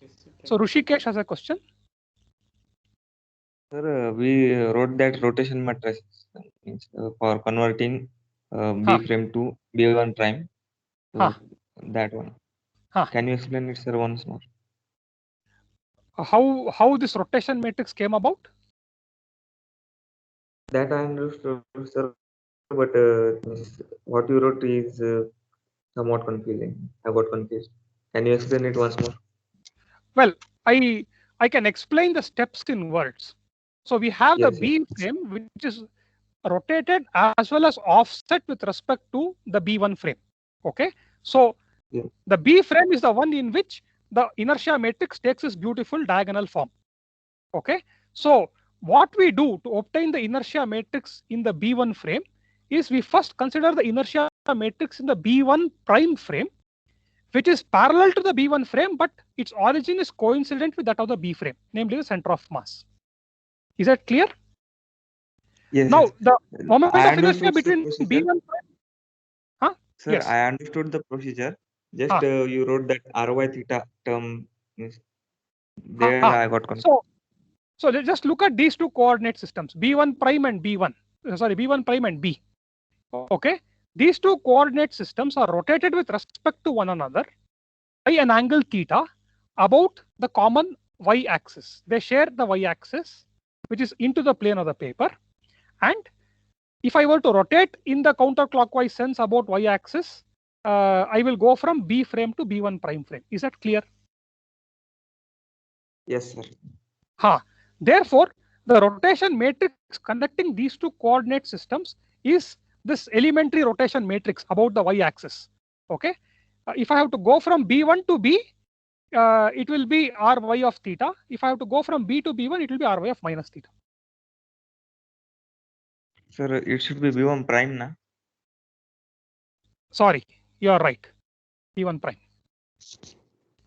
Yes, sir, so Rishikesh has a question. Sir, we wrote that rotation matrix for converting B frame to B1 prime. So that one. Can you explain it, sir, once more? How this rotation matrix came about? That I understood, sir, but what you wrote is somewhat confusing. I got confused. Can you explain it once more? Well, I can explain the steps in words. So we have the B frame, which is rotated as well as offset with respect to the B1 frame. Okay, so the B frame is the one in which the inertia matrix takes its beautiful diagonal form. Okay, so what we do to obtain the inertia matrix in the B1 frame is we first consider the inertia matrix in the B1 prime frame, which is parallel to the B1 frame, but its origin is coincident with that of the B frame, namely the center of mass. Is that clear? Yes. Now, the moment of inertia between B1 prime. Sir, yes. I understood the procedure. Just you wrote that Ry theta term. There I got confused. So just look at these two coordinate systems, B1 prime and B1. Sorry, B1 prime and B. Okay, these two coordinate systems are rotated with respect to one another by an angle theta about the common y-axis. They share the y-axis, which is into the plane of the paper. And if I were to rotate in the counterclockwise sense about y-axis, I will go from B frame to B1 prime frame. Is that clear? Yes, sir. Therefore, the rotation matrix connecting these two coordinate systems is this elementary rotation matrix about the y-axis. Okay, if I have to go from B1 to B, it will be Ry of theta. If I have to go from B to B1, it will be Ry of minus theta. Sir, it should be B1 prime, na? Sorry, you are right. B1 prime,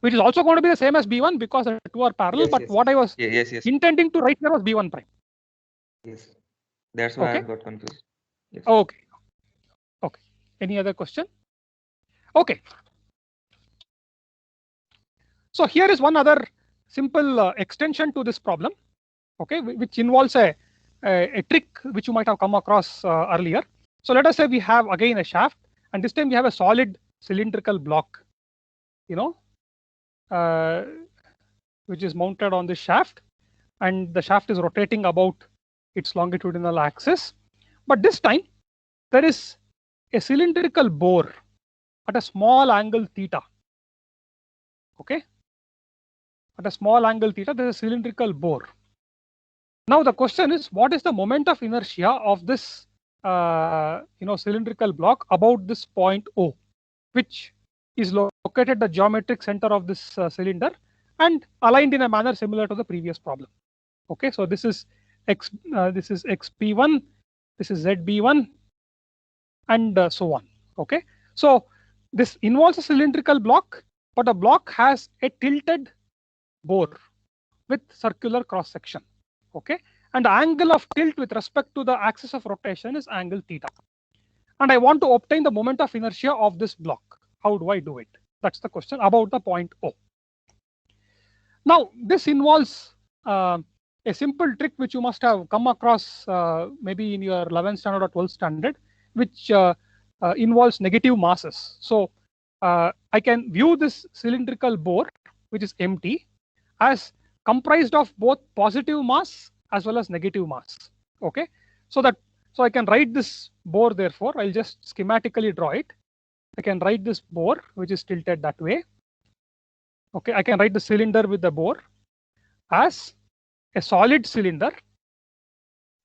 which is also going to be the same as B1 because the two are parallel. Yes, but yes, what I was yes. intending to write here was B1 prime. Yes, that's why Okay. I got confused. Yes. Okay. Okay. Any other question? Okay. So here is one other simple extension to this problem, okay, which involves a trick which you might have come across earlier. So let us say we have again a shaft, and this time we have a solid cylindrical block, you know, which is mounted on this shaft, and the shaft is rotating about its longitudinal axis. But this time there is a cylindrical bore at a small angle theta. Okay. At a small angle theta, there is a cylindrical bore. Now the question is, what is the moment of inertia of this cylindrical block about this point O, which is located at the geometric center of this cylinder and aligned in a manner similar to the previous problem. Okay, so this is xp1, this is zb1, and so on. Okay, so this involves a cylindrical block, but the block has a tilted bore with circular cross section. Okay, and the angle of tilt with respect to the axis of rotation is angle theta. And I want to obtain the moment of inertia of this block. How do I do it? That's the question about the point O. Now this involves a simple trick which you must have come across maybe in your 11th standard or 12th standard, which involves negative masses. So I can view this cylindrical bore, which is empty, as comprised of both positive mass as well as negative mass. Okay, so I can write this bore. Therefore, I'll just schematically draw it. I can write this bore which is tilted that way. Okay, I can write the cylinder with the bore as a solid cylinder.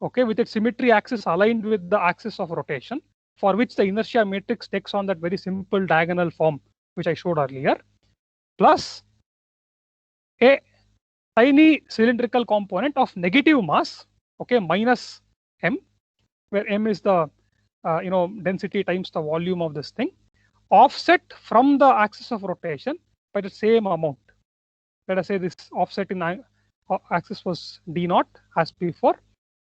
Okay, with its symmetry axis aligned with the axis of rotation, for which the inertia matrix takes on that very simple diagonal form which I showed earlier, plus a tiny cylindrical component of negative mass, okay, minus m, where m is the density times the volume of this thing, offset from the axis of rotation by the same amount. Let us say this offset in axis was d naught as before,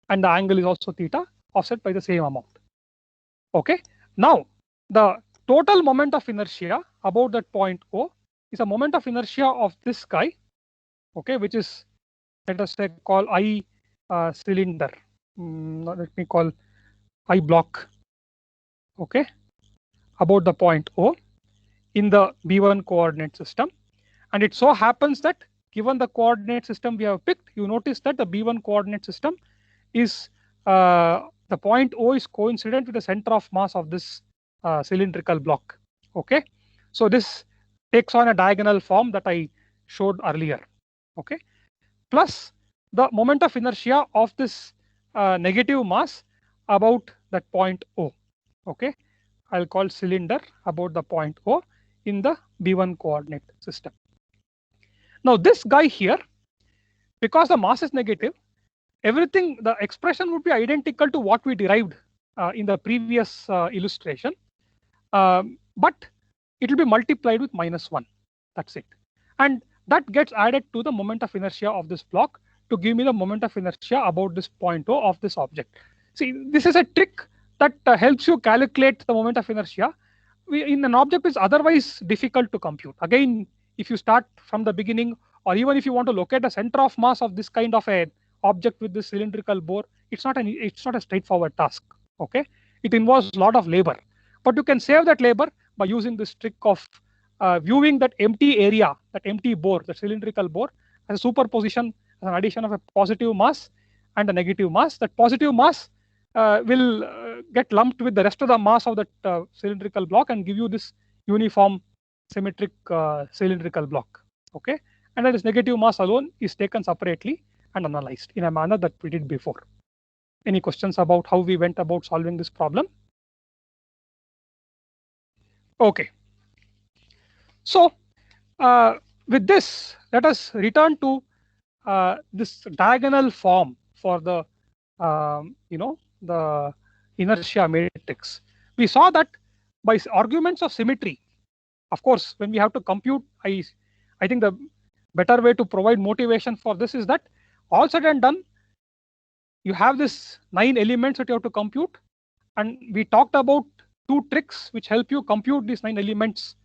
and the angle is also theta, offset by the same amount. Okay, now the total moment of inertia about that point O is a moment of inertia of this guy, okay, which is, let us say, call I cylinder. Let me call I block. Okay, about the point O in the B1 coordinate system. And it so happens that given the coordinate system we have picked, you notice that the B1 coordinate system is the point O is coincident with the center of mass of this cylindrical block. Okay, so this takes on a diagonal form that I showed earlier. Okay, plus the moment of inertia of this negative mass about that point O. Okay, I'll call cylinder about the point O in the B1 coordinate system. Now this guy here, because the mass is negative, everything, the expression would be identical to what we derived in the previous illustration, but it will be multiplied with -1. That's it. And that gets added to the moment of inertia of this block to give me the moment of inertia about this point O of this object. See, this is a trick that helps you calculate the moment of inertia in an object which is otherwise difficult to compute. Again, if you start from the beginning, or even if you want to locate the center of mass of this kind of a object with this cylindrical bore, it's not a straightforward task. Okay, it involves a lot of labor, but you can save that labor by using this trick of viewing that empty area, that empty bore, the cylindrical bore, as a superposition, as an addition of a positive mass and a negative mass. That positive mass will get lumped with the rest of the mass of that cylindrical block and give you this uniform symmetric cylindrical block. Okay, and then this negative mass alone is taken separately and analyzed in a manner that we did before. Any questions about how we went about solving this problem? Okay. So with this, let us return to this diagonal form for the the inertia matrix. We saw that by arguments of symmetry. Of course, when we have to compute, I think the better way to provide motivation for this is that all said and done, you have this 9 elements that you have to compute, and we talked about 2 tricks which help you compute these 9 elements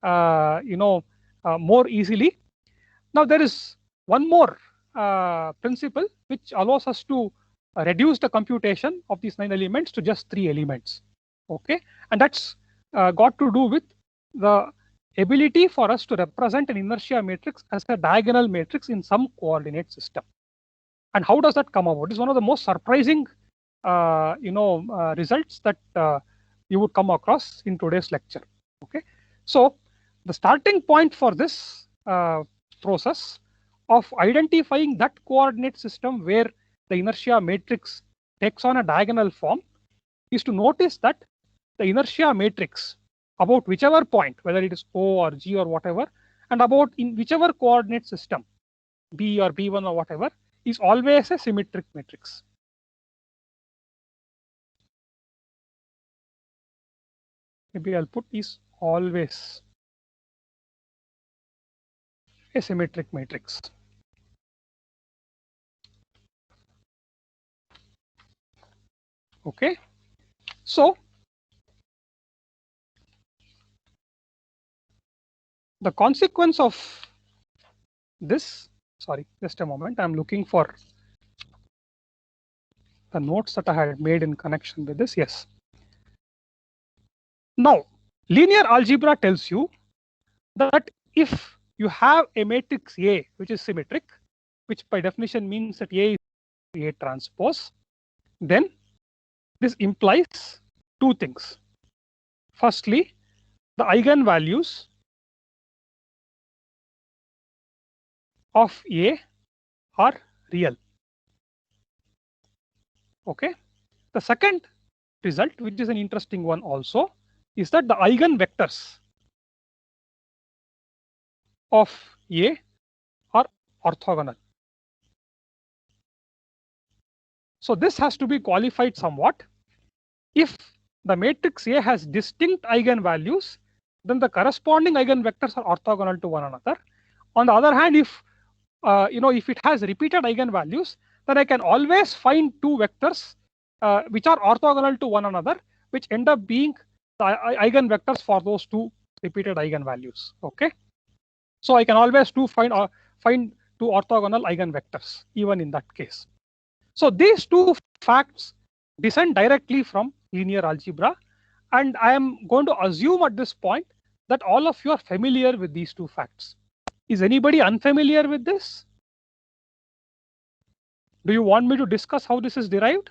more easily. Now there is one more principle which allows us to reduce the computation of these 9 elements to just 3 elements. Okay, and that's got to do with the ability for us to represent an inertia matrix as a diagonal matrix in some coordinate system. And how does that come about? It's one of the most surprising results that you would come across in today's lecture. Okay, so the starting point for this process of identifying that coordinate system where the inertia matrix takes on a diagonal form is to notice that the inertia matrix about whichever point, whether it is O or G or whatever, and about in whichever coordinate system, B or B1 or whatever, is always a symmetric matrix. Maybe I'll put is always a symmetric matrix. Okay, so the consequence of this, sorry, just a moment, I'm looking for the notes that I had made in connection with this. Yes. Now, linear algebra tells you that if you have a matrix A which is symmetric, which by definition means that A is A transpose, then this implies 2 things. Firstly, the eigenvalues of A are real. Okay. The second result, which is an interesting one also, is that the eigenvectors of A are orthogonal. So this has to be qualified somewhat. If the matrix A has distinct eigenvalues, then the corresponding eigenvectors are orthogonal to one another. On the other hand, if if it has repeated eigenvalues, then I can always find 2 vectors which are orthogonal to one another, which end up being the eigenvectors for those 2 repeated eigenvalues. Okay, so I can always find 2 orthogonal eigenvectors even in that case. So these 2 facts descend directly from linear algebra, and I am going to assume at this point that all of you are familiar with these 2 facts. Is anybody unfamiliar with this? Do you want me to discuss how this is derived?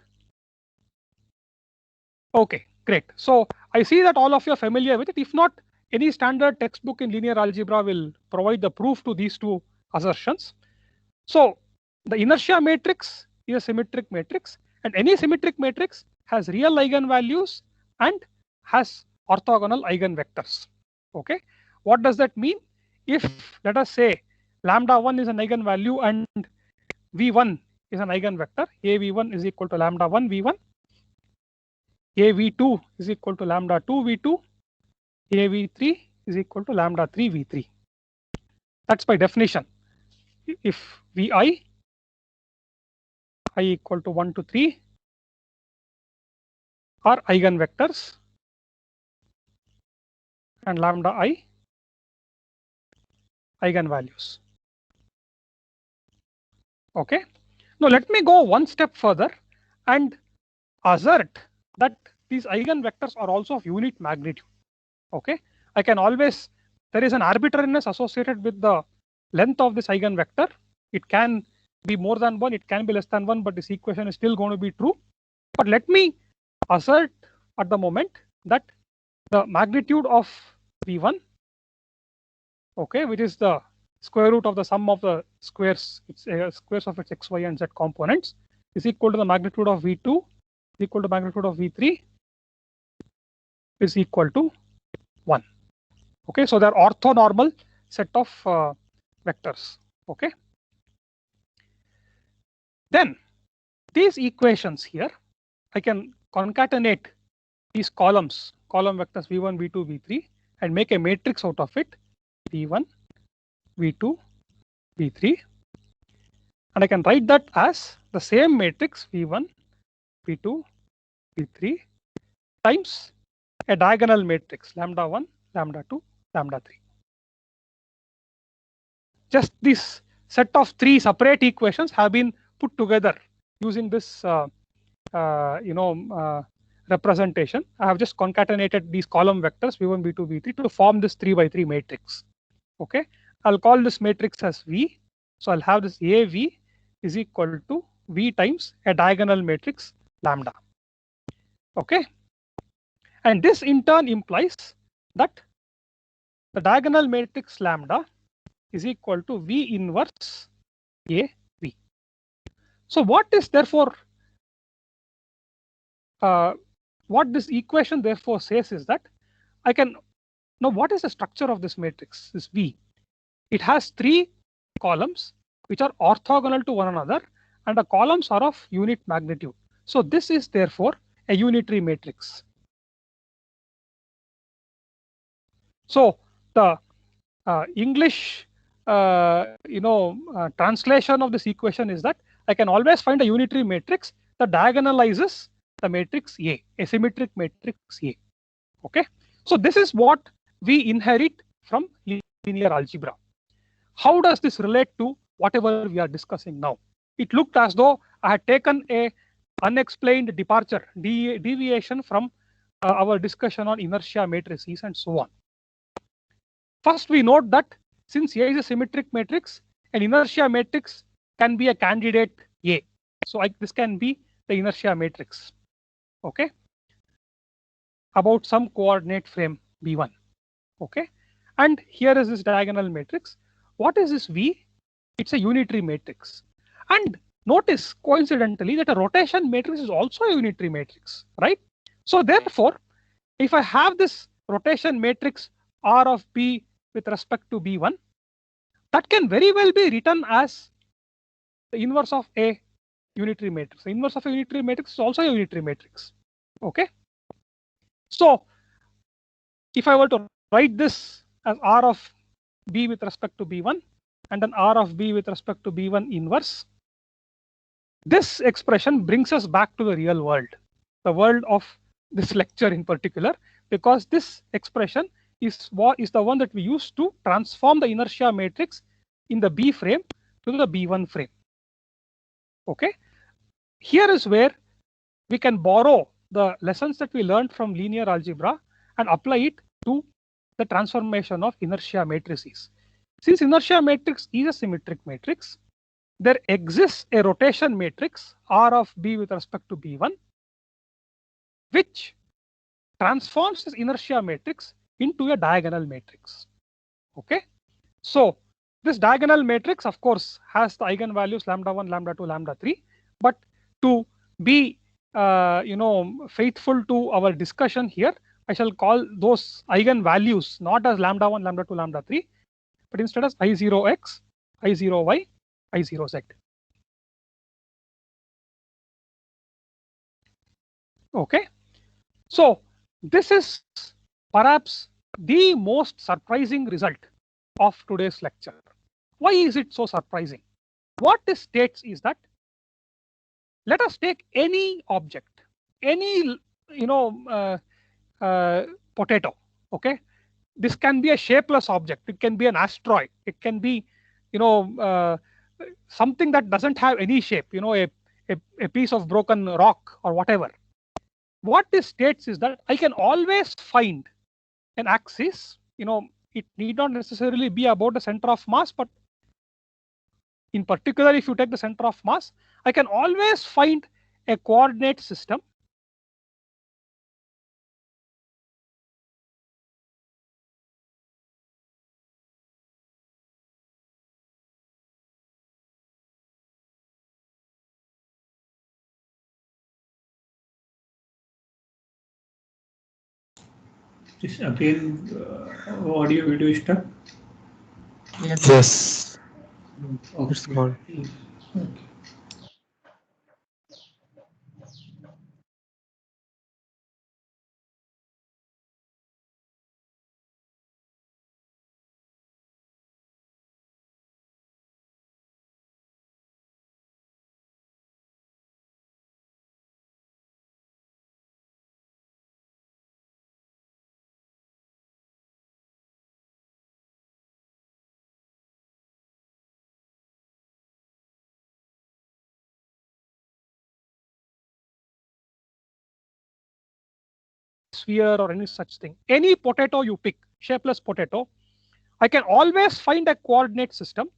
Okay, great. So I see that all of you are familiar with it. If not, any standard textbook in linear algebra will provide the proof to these 2 assertions. So the inertia matrix is a symmetric matrix, and any symmetric matrix has real eigenvalues and has orthogonal eigenvectors. Okay, what does that mean? If, let us say, lambda1 is an eigenvalue and v1 is an eigenvector, AV1 is equal to lambda1 v1, AV2 is equal to lambda2 v2, AV3 is equal to lambda3 v3. That's by definition. If vi I equal to 1 to 3 are eigenvectors and lambda I eigenvalues. Okay, now let me go one step further and assert that these eigenvectors are also of unit magnitude. Okay, I can always, there is an arbitrariness associated with the length of this eigenvector. It can be more than 1, it can be less than 1, but this equation is still going to be true. But let me assert at the moment that the magnitude of v1, okay, which is the square root of the sum of the squares, squares of its x, y, and z components, is equal to the magnitude of v2 is equal to magnitude of v3 is equal to 1. Okay, so they're orthonormal set of vectors. Okay. Then these equations here, I can concatenate these column vectors v1, v2, v3, and make a matrix out of it, v1, v2, v3, and I can write that as the same matrix v1, v2, v3 times a diagonal matrix lambda 1, lambda 2, lambda 3. Just this set of three separate equations have been put together using this representation. I have just concatenated these column vectors v1, v2, v3 to form this 3 by 3 matrix. Okay, I'll call this matrix as V. So I'll have this AV is equal to V times a diagonal matrix lambda. Okay, and this in turn implies that the diagonal matrix lambda is equal to V inverse AV. So what is therefore what this equation therefore says is that I can now, what is the structure of this matrix, this V? It has three columns which are orthogonal to one another, and the columns are of unit magnitude. So this is therefore a unitary matrix. So the English translation of this equation is that I can always find a unitary matrix that diagonalizes the matrix A, a symmetric matrix A. Okay, so this is what we inherit from linear algebra. How does this relate to whatever we are discussing now? It looked as though I had taken a unexplained departure, deviation from our discussion on inertia matrices and so on. First, we note that since A is a symmetric matrix, an inertia matrix can be a candidate A. So this can be the inertia matrix. Okay, about some coordinate frame V1. Okay, and here is this diagonal matrix. What is this V? It's a unitary matrix. And notice coincidentally that a rotation matrix is also a unitary matrix, right? So therefore, if I have this rotation matrix R of B with respect to B1, that can very well be written as the inverse of a unitary matrix. The inverse of a unitary matrix is also a unitary matrix. Okay. So if I were to write this as R of B with respect to B1 and then R of B with respect to B1 inverse, this expression brings us back to the real world, the world of this lecture in particular, because this expression is the one that we use to transform the inertia matrix in the B frame to the B1 frame. Okay, here is where we can borrow the lessons that we learned from linear algebra and apply it to the transformation of inertia matrices. Since inertia matrix is a symmetric matrix, there exists a rotation matrix R of B with respect to B1, which transforms this inertia matrix into a diagonal matrix. Okay, so this diagonal matrix, of course, has the eigenvalues lambda 1, lambda 2, lambda 3. But to be faithful to our discussion here, I shall call those eigenvalues not as lambda 1, lambda 2, lambda 3, but instead as I0x, I0y, I0z. Okay, so this is perhaps the most surprising result of today's lecture. Why is it so surprising? What this states is that let us take any object, any potato. Okay, this can be a shapeless object. It can be an asteroid. It can be something that doesn't have any shape. A piece of broken rock or whatever. What this states is that I can always find an axis. It need not necessarily be about the center of mass, but in particular, if you take the center of mass, I can always find a coordinate system Just again, audio video is stuck. Yes. Okay. It's gone. Okay. Sphere or any such thing. Any potato you pick, shapeless potato, I can always find a coordinate system,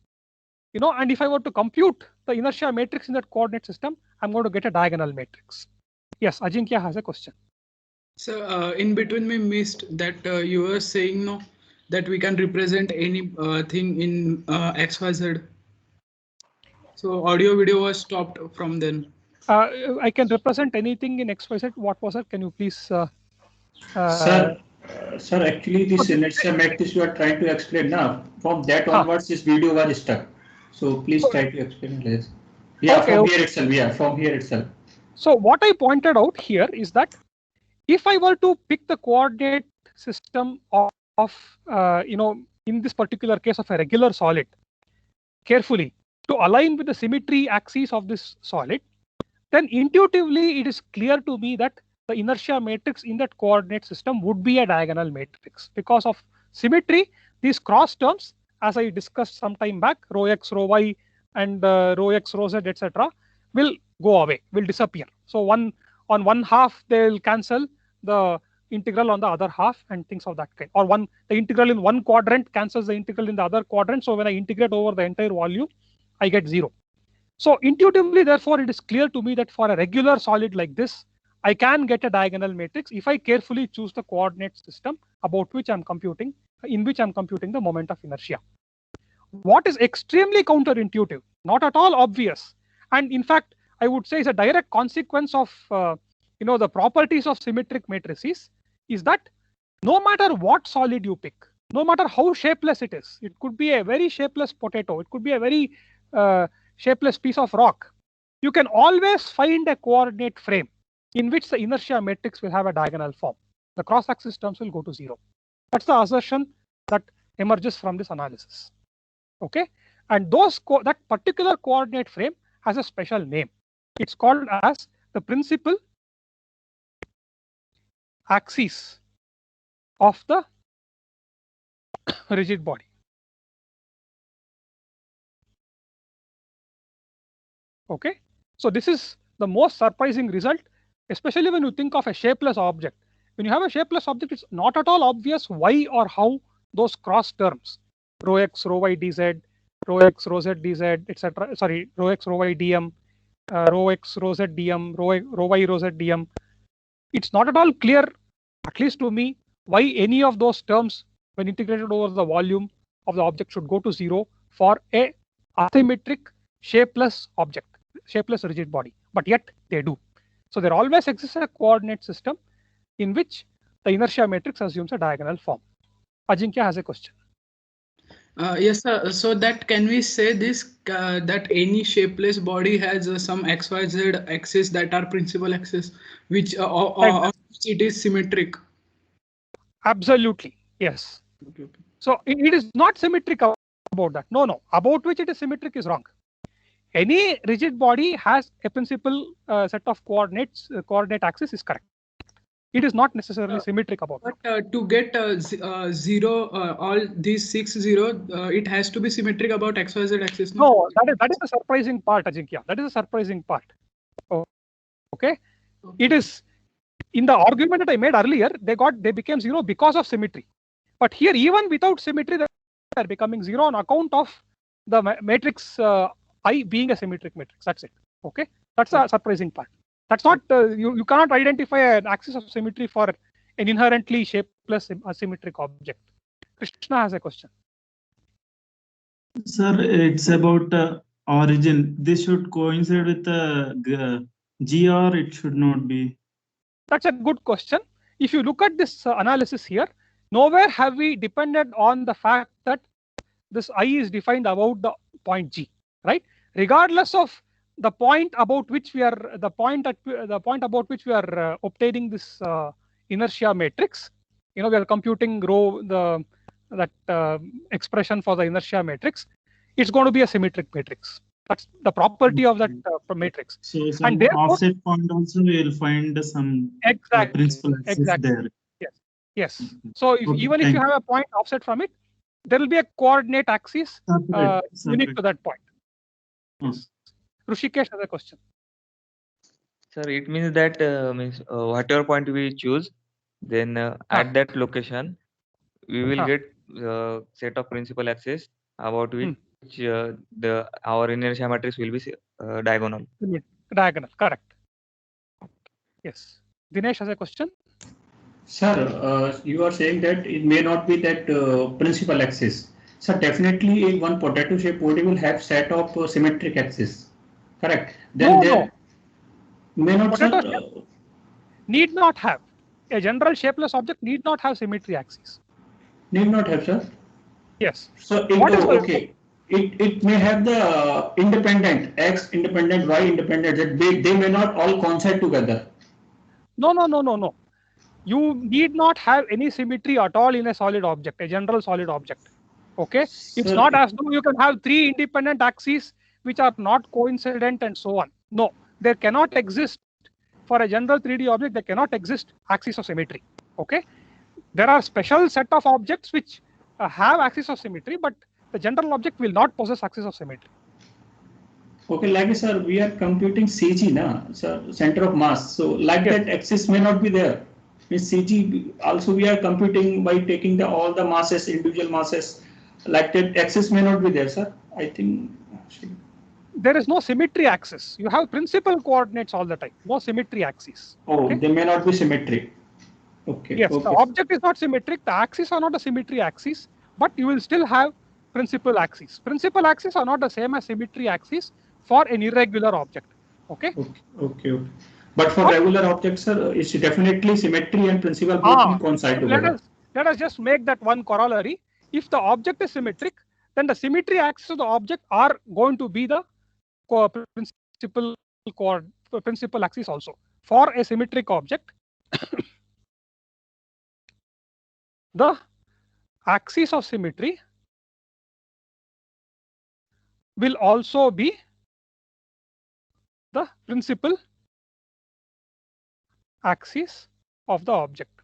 you know, and if I were to compute the inertia matrix in that coordinate system, I'm going to get a diagonal matrix. Yes, Ajinkya has a question. So in between we missed that you were saying no that we can represent any thing in XYZ. So audio video was stopped from then. I can represent anything in XYZ. What was it? Can you please? Sir, actually this inertia matrix you are trying to explain now. From that onwards, this video was stuck. So please try to explain this. Yeah, okay, here itself. Yeah, from here itself. So what I pointed out here is that if I were to pick the coordinate system of you know, in this particular case of a regular solid carefully to align with the symmetry axis of this solid, then intuitively it is clear to me that the inertia matrix in that coordinate system would be a diagonal matrix. Because of symmetry, these cross terms, as I discussed some time back, rho x, rho y, and rho x, rho z, etc., will go away, will disappear. So on one half they will cancel the integral on the other half and things of that kind. Or the integral in one quadrant cancels the integral in the other quadrant. So when I integrate over the entire volume, I get 0. So intuitively, therefore, it is clear to me that for a regular solid like this, I can get a diagonal matrix if I carefully choose the coordinate system about which I'm computing, in which I'm computing the moment of inertia. What is extremely counterintuitive, not at all obvious, and in fact, I would say is a direct consequence of you know, the properties of symmetric matrices, is that no matter what solid you pick, no matter how shapeless it is, it could be a very shapeless potato, it could be a very shapeless piece of rock, you can always find a coordinate frame in which the inertia matrix will have a diagonal form. The cross-axis terms will go to 0. That's the assertion that emerges from this analysis. Okay, and that particular coordinate frame has a special name. It's called as the principal axis of the rigid body. Okay, so this is the most surprising result, especially when you think of a shapeless object. When you have a shapeless object, it's not at all obvious why or how those cross terms, rho x, rho y dz, rho x, rho z dz, etc. Sorry, rho x, rho y dm, rho x, rho z dm, rho y, rho z dm. It's not at all clear, at least to me, why any of those terms, when integrated over the volume of the object, should go to 0 for a asymmetric shapeless object, shapeless rigid body, but yet they do. So there always exists a coordinate system in which the inertia matrix assumes a diagonal form. Ajinkya has a question. Yes, sir. So that can we say this that any shapeless body has some XYZ axis that are principal axis, which or it is symmetric? Absolutely, yes. Okay. So it is not symmetric about that. No. About which it is symmetric is wrong. Any rigid body has a principal set of coordinates. Coordinate axis is correct. It is not necessarily symmetric about it. But to get 0, all these 6 0, it has to be symmetric about XYZ axis. No, that is the surprising part, Ajinkya. That is the surprising part. Okay. It is in the argument that I made earlier. They became 0 because of symmetry. But here, even without symmetry, they are becoming 0 on account of the matrix I being a symmetric matrix. That's it. Okay. That's a surprising part. That's not you cannot identify an axis of symmetry for an inherently shapeless asymmetric object. Krishna has a question. Sir, it's about origin. This should coincide with the G, or it should not be? That's a good question. if you look at this analysis here, nowhere have we depended on the fact that this I is defined about the point G, right? Regardless of the point about which we are obtaining this inertia matrix, we are computing rho that expression for the inertia matrix. It's going to be a symmetric matrix. That's the property of that matrix. So some and therefore, offset point also we will find some principal axis there. Yes. So even if you have a point offset from it, there will be a coordinate axis unique to that point. Yes. Rushikesh has a question. Sir, it means that whatever point we choose, then at that location, we will get set of principal axis about which our inertia matrix will be diagonal. Diagonal, correct. Yes. Dinesh has a question. Sir, you are saying that it may not be that principal axis. So definitely in one potato shaped body will have set of symmetric axis. Correct. Then there may not need not have. A general shapeless object need not have symmetry axis. Need not have, sir? Yes. So it may have the independent, X independent, Y independent, that they may not all coincide together. No. You need not have any symmetry at all in a solid object, a general solid object. Okay? It's not as though you can have 3 independent axes which are not coincident and so on. No, there cannot exist for a general 3D object, there cannot exist axis of symmetry. Okay? There are special set of objects which have axis of symmetry, but the general object will not possess axis of symmetry. Okay, like sir, we are computing CG, sir, center of mass. So like that axis may not be there. Means CG also we are computing by taking all the masses, individual masses. Like that axis may not be there, sir. I think there is no symmetry axis. You have principal coordinates all the time. No symmetry axis. Oh, okay? They may not be symmetric. Okay. Yes, the object is not symmetric. The axes are not a symmetry axis, but you will still have principal axis. Principal axis are not the same as symmetry axis for an irregular object. Okay. Okay. But for regular objects, sir, it's definitely symmetry and principal both will coincide together. Let us just make that one corollary. If the object is symmetric, then the symmetry axis of the object are going to be the principal axis also. For a symmetric object, the axis of symmetry will also be the principal axis of the object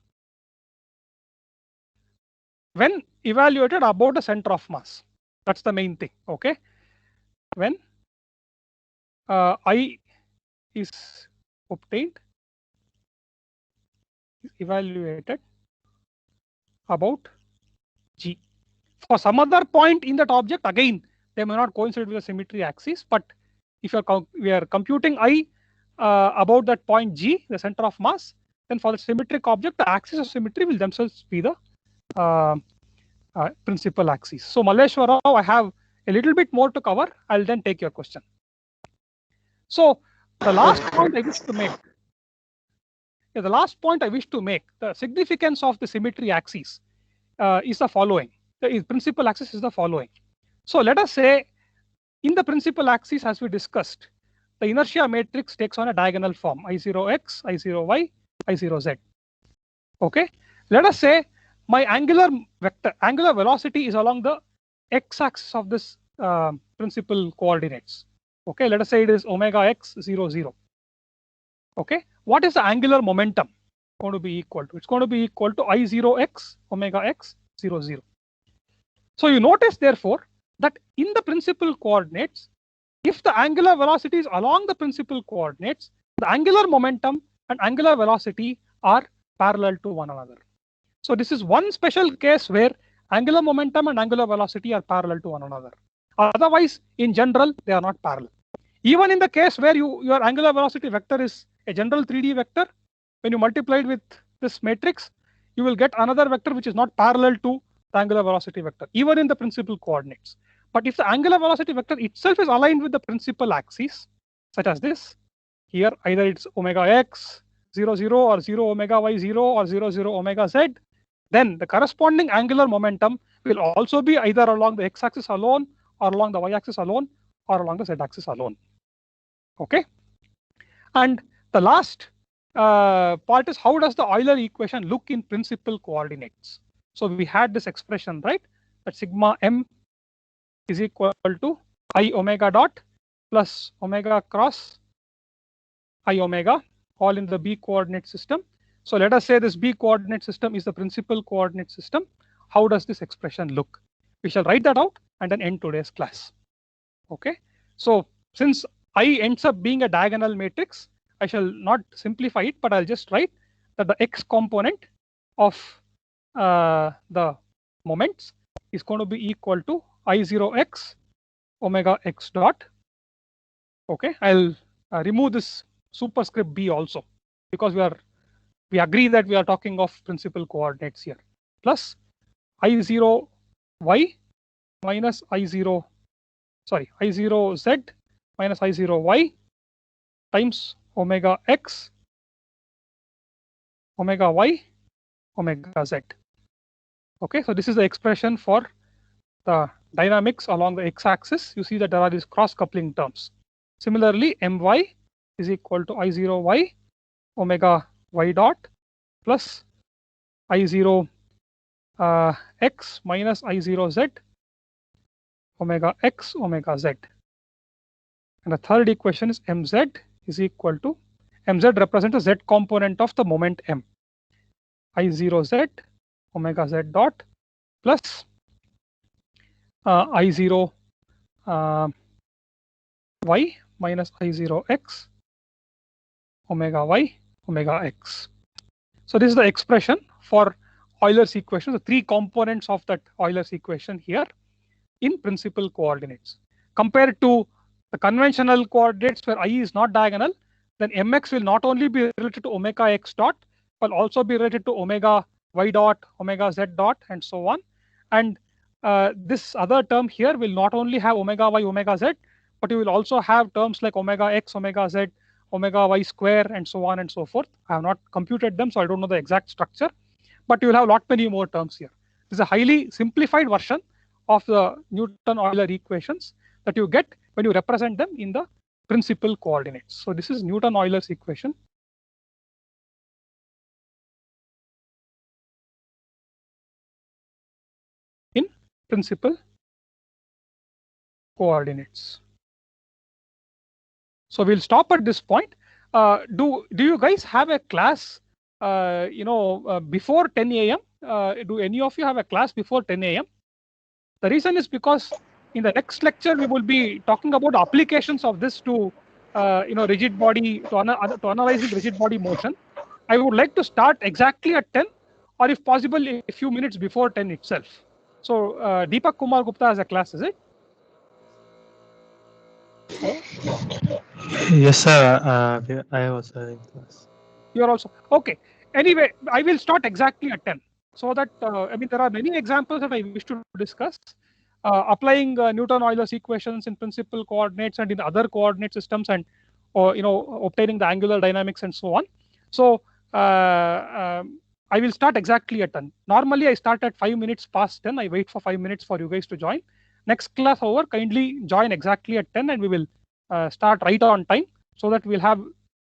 when evaluated about the center of mass. That's the main thing. Okay, when I is obtained, is evaluated about G. For some other point in that object, again, they may not coincide with the symmetry axis, but if we are computing I about that point G, the center of mass, then for the symmetric object, the axis of symmetry will themselves be the principal axis. So Malleshwar Rao, I have a little bit more to cover. I'll then take your question. So the last point I wish to make, the significance of the symmetry axis is the following. The principal axis is the following. So let us say in the principal axis, as we discussed, the inertia matrix takes on a diagonal form, I0x, I0y, I0z. Okay. Let us say my angular velocity is along the x-axis of this principal coordinates. Okay. Let us say it is omega x 0, 0. Okay. What is the angular momentum going to be equal to? It's going to be equal to I0x omega x 0, 0. So you notice therefore that in the principal coordinates, if the angular velocity is along the principal coordinates, the angular momentum and angular velocity are parallel to one another. So this is one special case where angular momentum and angular velocity are parallel to one another. Otherwise, in general, they are not parallel. Even in the case where your angular velocity vector is a general 3D vector, when you multiply it with this matrix, you will get another vector which is not parallel to the angular velocity vector, even in the principal coordinates. But if the angular velocity vector itself is aligned with the principal axis, such as this, here either it's omega x 0, 0 or 0 omega y 0 or 0, 0 omega z, then the corresponding angular momentum will also be either along the x-axis alone or along the y-axis alone or along the z-axis alone. Okay. And the last part is how does the Euler equation look in principal coordinates? So we had this expression, right? That sigma m is equal to I omega dot plus omega cross I omega, all in the B coordinate system. So let us say this B coordinate system is the principal coordinate system. How does this expression look? We shall write that out and then end today's class. Okay. So since I ends up being a diagonal matrix, I shall not simplify it, but I'll just write that the x component of the moments is going to be equal to I0x omega x dot. Okay, I'll remove this superscript b also because we agree that we are talking of principal coordinates here, plus I0 y minus I0 z minus I0 y times omega x omega y omega z. Okay, so this is the expression for the dynamics along the x-axis. You see that there are these cross-coupling terms. Similarly, my is equal to I0 y omega y dot plus I0 x minus I0 z omega x omega z. And the third equation is mz is equal to, mz represents the z component of the moment m, I0 z omega z dot plus I0 y minus I0 x omega y omega x. So this is the expression for Euler's equation, the three components of that Euler's equation here in principal coordinates. Compared to the conventional coordinates where I is not diagonal, then mx will not only be related to omega x dot, but also be related to omega y dot, omega z dot, and so on. And this other term here will not only have omega y, omega z, but you will also have terms like omega x, omega z, omega y square, and so on and so forth. I have not computed them, so I don't know the exact structure, but you will have many more terms here. This is a highly simplified version of the Newton-Euler equations that you get when you represent them in the principal coordinates. So this is Newton-Euler's equation. In principal coordinates. So we'll stop at this point. Do you guys have a class before 10 a.m.? Do any of you have a class before 10 a.m.? The reason is because in the next lecture we will be talking about applications of this to rigid body, to analyzing rigid body motion. I would like to start exactly at 10, or if possible a few minutes before 10 itself. So Deepak Kumar Gupta has a class, is it? Yes, sir. I was in class. You are also okay. Anyway, I will start exactly at 10, so that there are many examples that I wish to discuss, applying Newton-Euler's equations in principal coordinates and in other coordinate systems, and obtaining the angular dynamics and so on. So I will start exactly at 10. Normally I start at 5 minutes past 10. I wait for 5 minutes for you guys to join. Next class over, kindly join exactly at 10, and we will start right on time, so that we'll have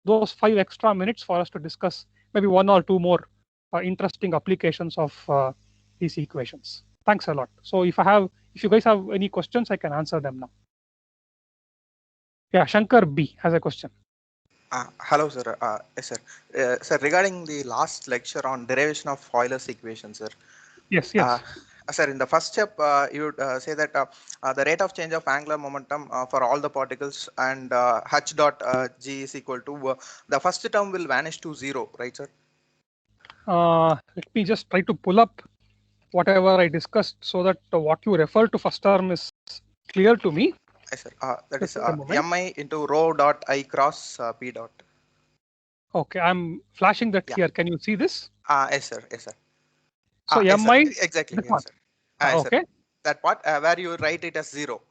those 5 extra minutes for us to discuss maybe 1 or 2 more interesting applications of these equations. Thanks a lot. So if you guys have any questions, I can answer them now. Yeah, Shankar B has a question. Hello, sir. Yes, sir. Sir, regarding the last lecture on derivation of Euler's equation, sir. Yes. Sir, in the first step, you would say that the rate of change of angular momentum for all the particles and h dot g is equal to the first term will vanish to 0, right, sir? Let me just try to pull up whatever I discussed so that what you refer to first term is clear to me. Yes, sir. That is mi into rho dot I cross p dot. Okay, I'm flashing that here. Can you see this? Yes, sir. Yes, sir. So yes, mi exactly. Yes, sir. Okay. Sir. That part where you write it as 0,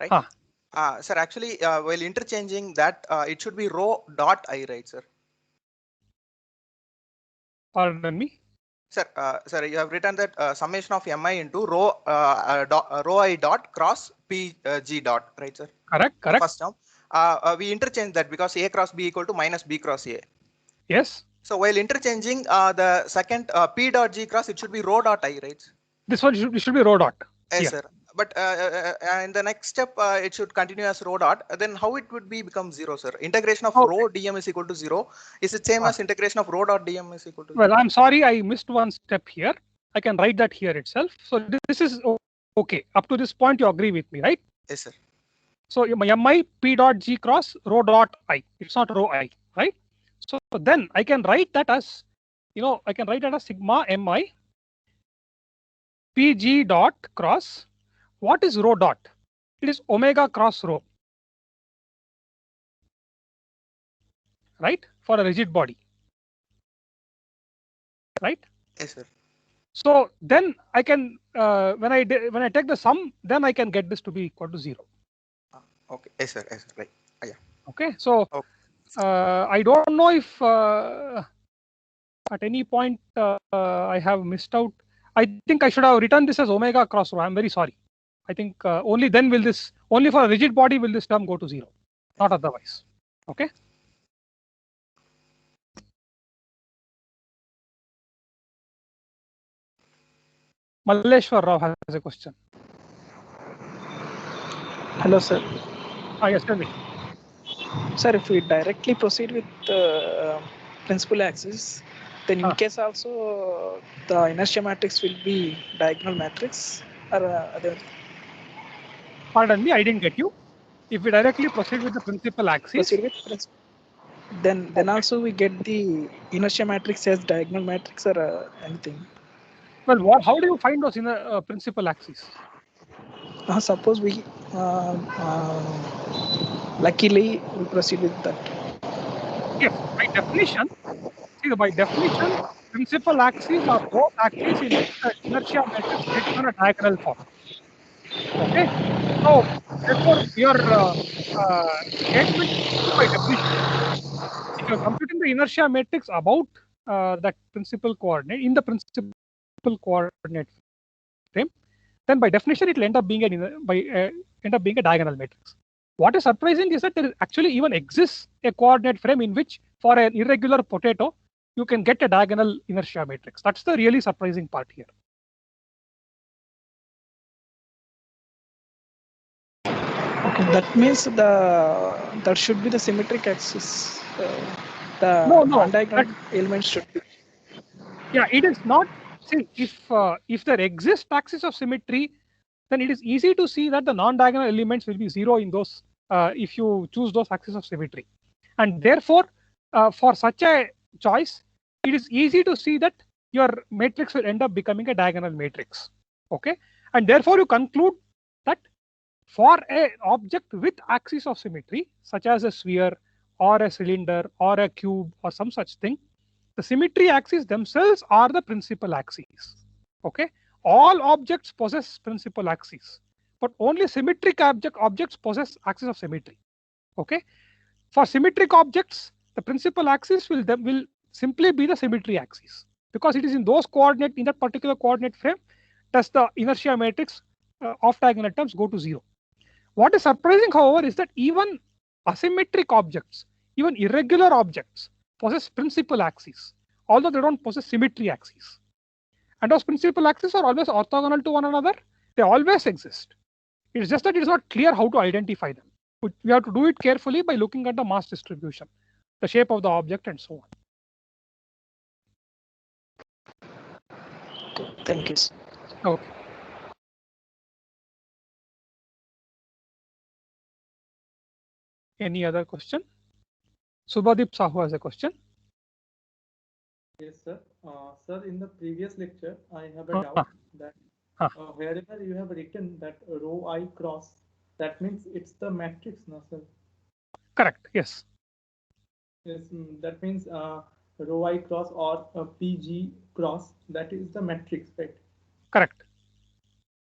right? Sir, actually, while interchanging that, it should be rho dot I, right, sir? Pardon me. Sir, sir, you have written that summation of mi into rho I dot cross pg dot, right, sir? Correct. The first term. We interchange that because a cross b equal to minus b cross a. Yes. So while interchanging the second p dot g cross, it should be rho dot I, right? This one should be rho dot. Yes, sir. But in the next step, it should continue as rho dot. Then how it would become 0, sir? Integration of rho dm is equal to 0. Is it same as integration of rho dot dm is equal to 0? Well, I'm sorry, I missed one step here. I can write that here itself. So this is okay. Up to this point, you agree with me, right? Yes, sir. So mi p dot g cross rho dot I. It's not rho I, right? So then I can write that as, I can write that as sigma mi pg dot cross. What is rho dot? It is omega cross rho, right? For a rigid body, right? Yes, sir. So then I can, when I take the sum, then I can get this to be equal to 0. Okay. Yes, sir. Yes, sir. Right. Yeah. Okay. So I don't know if at any point I have missed out. I think I should have written this as omega cross rho. I'm very sorry. I think only then will this, only for a rigid body will this term go to 0, not otherwise. Okay. Malleshwar Rao has a question. Hello, sir. Yes, tell me. Sir, if we directly proceed with the principal axis, then in case also the inertia matrix will be diagonal matrix or other. Pardon me, I didn't get you. If we directly proceed with the principal axis, then also we get the inertia matrix as diagonal matrix or anything. Well, how do you find those in the principal axis? Suppose we luckily we proceed with that. Yes, by definition, principal axes are both axes in which the inertia matrix takes on a diagonal form. Okay, so therefore your statement by definition, if you're computing the inertia matrix about that principal coordinate in the principal coordinate frame, then by definition it will end up being a diagonal matrix. What is surprising is that there actually even exists a coordinate frame in which for an irregular potato you can get a diagonal inertia matrix. That's the really surprising part here. Okay, that means that should be the symmetric axis. The non-diagonal elements should be. Yeah, it is not. See, if there exists axis of symmetry, then it is easy to see that the non-diagonal elements will be 0 in those if you choose those axes of symmetry, and therefore for such a choice, it is easy to see that your matrix will end up becoming a diagonal matrix. Okay, and therefore you conclude that for an object with axis of symmetry, such as a sphere or a cylinder or a cube or some such thing, the symmetry axes themselves are the principal axes. Okay, all objects possess principal axes, but only symmetric objects possess axis of symmetry. Okay, for symmetric objects, the principal axis will simply be the symmetry axis, because it is in those coordinate, in that particular coordinate frame, does the inertia matrix of diagonal terms go to 0. What is surprising, however, is that even asymmetric objects, even irregular objects, possess principal axes, although they don't possess symmetry axes. And those principal axes are always orthogonal to one another. They always exist. It's just that it is not clear how to identify them. We have to do it carefully by looking at the mass distribution, the shape of the object, and so on. Thank you. Okay. Any other question? Subhadip Sahu has a question. Yes, sir. Sir, in the previous lecture, I have a doubt that wherever you have written that rho I cross, that means it's the matrix, no, sir? Correct. Yes. Yes, that means rho I cross or PG cross, that is the matrix, right? Correct.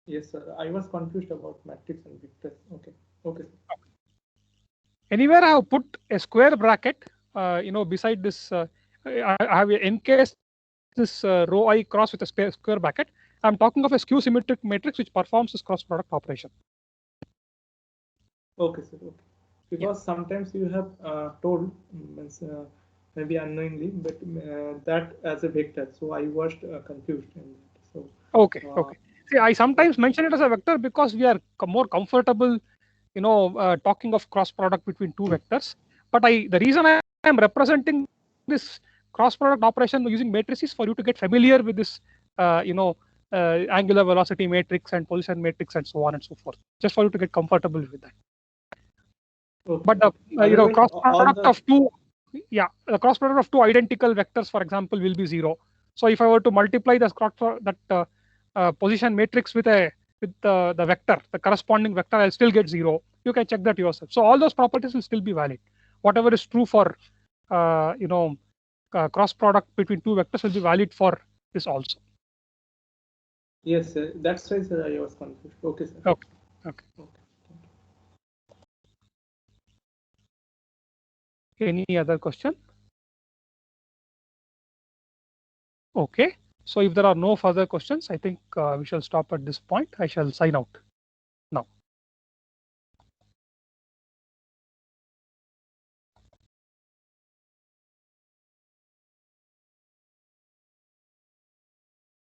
Yes, sir. I was confused about matrix and vectors. Okay. Okay. Anywhere I have put a square bracket, beside this, I have a encased this row I cross with a square bracket. I'm talking of a skew symmetric matrix which performs this cross product operation. Okay, sir. Okay. Because sometimes you have told, maybe unknowingly, but that as a vector. So I was confused in that. So okay. See, I sometimes mention it as a vector because we are more comfortable, talking of cross product between two vectors. But the reason I am representing this cross product operation using matrices for you to get familiar with this, angular velocity matrix and position matrix and so on and so forth. Just for you to get comfortable with that. Okay. But the cross product of two, the cross product of two identical vectors, for example, will be 0. So if I were to multiply that position matrix with the vector, the corresponding vector, I'll still get 0. You can check that yourself. So all those properties will still be valid. Whatever is true for cross product between two vectors will be valid for this also. Yes, sir. That's right, sir. I was confused. Okay, sir. Okay. Any other question? Okay. So if there are no further questions, I think we shall stop at this point. I shall sign out now.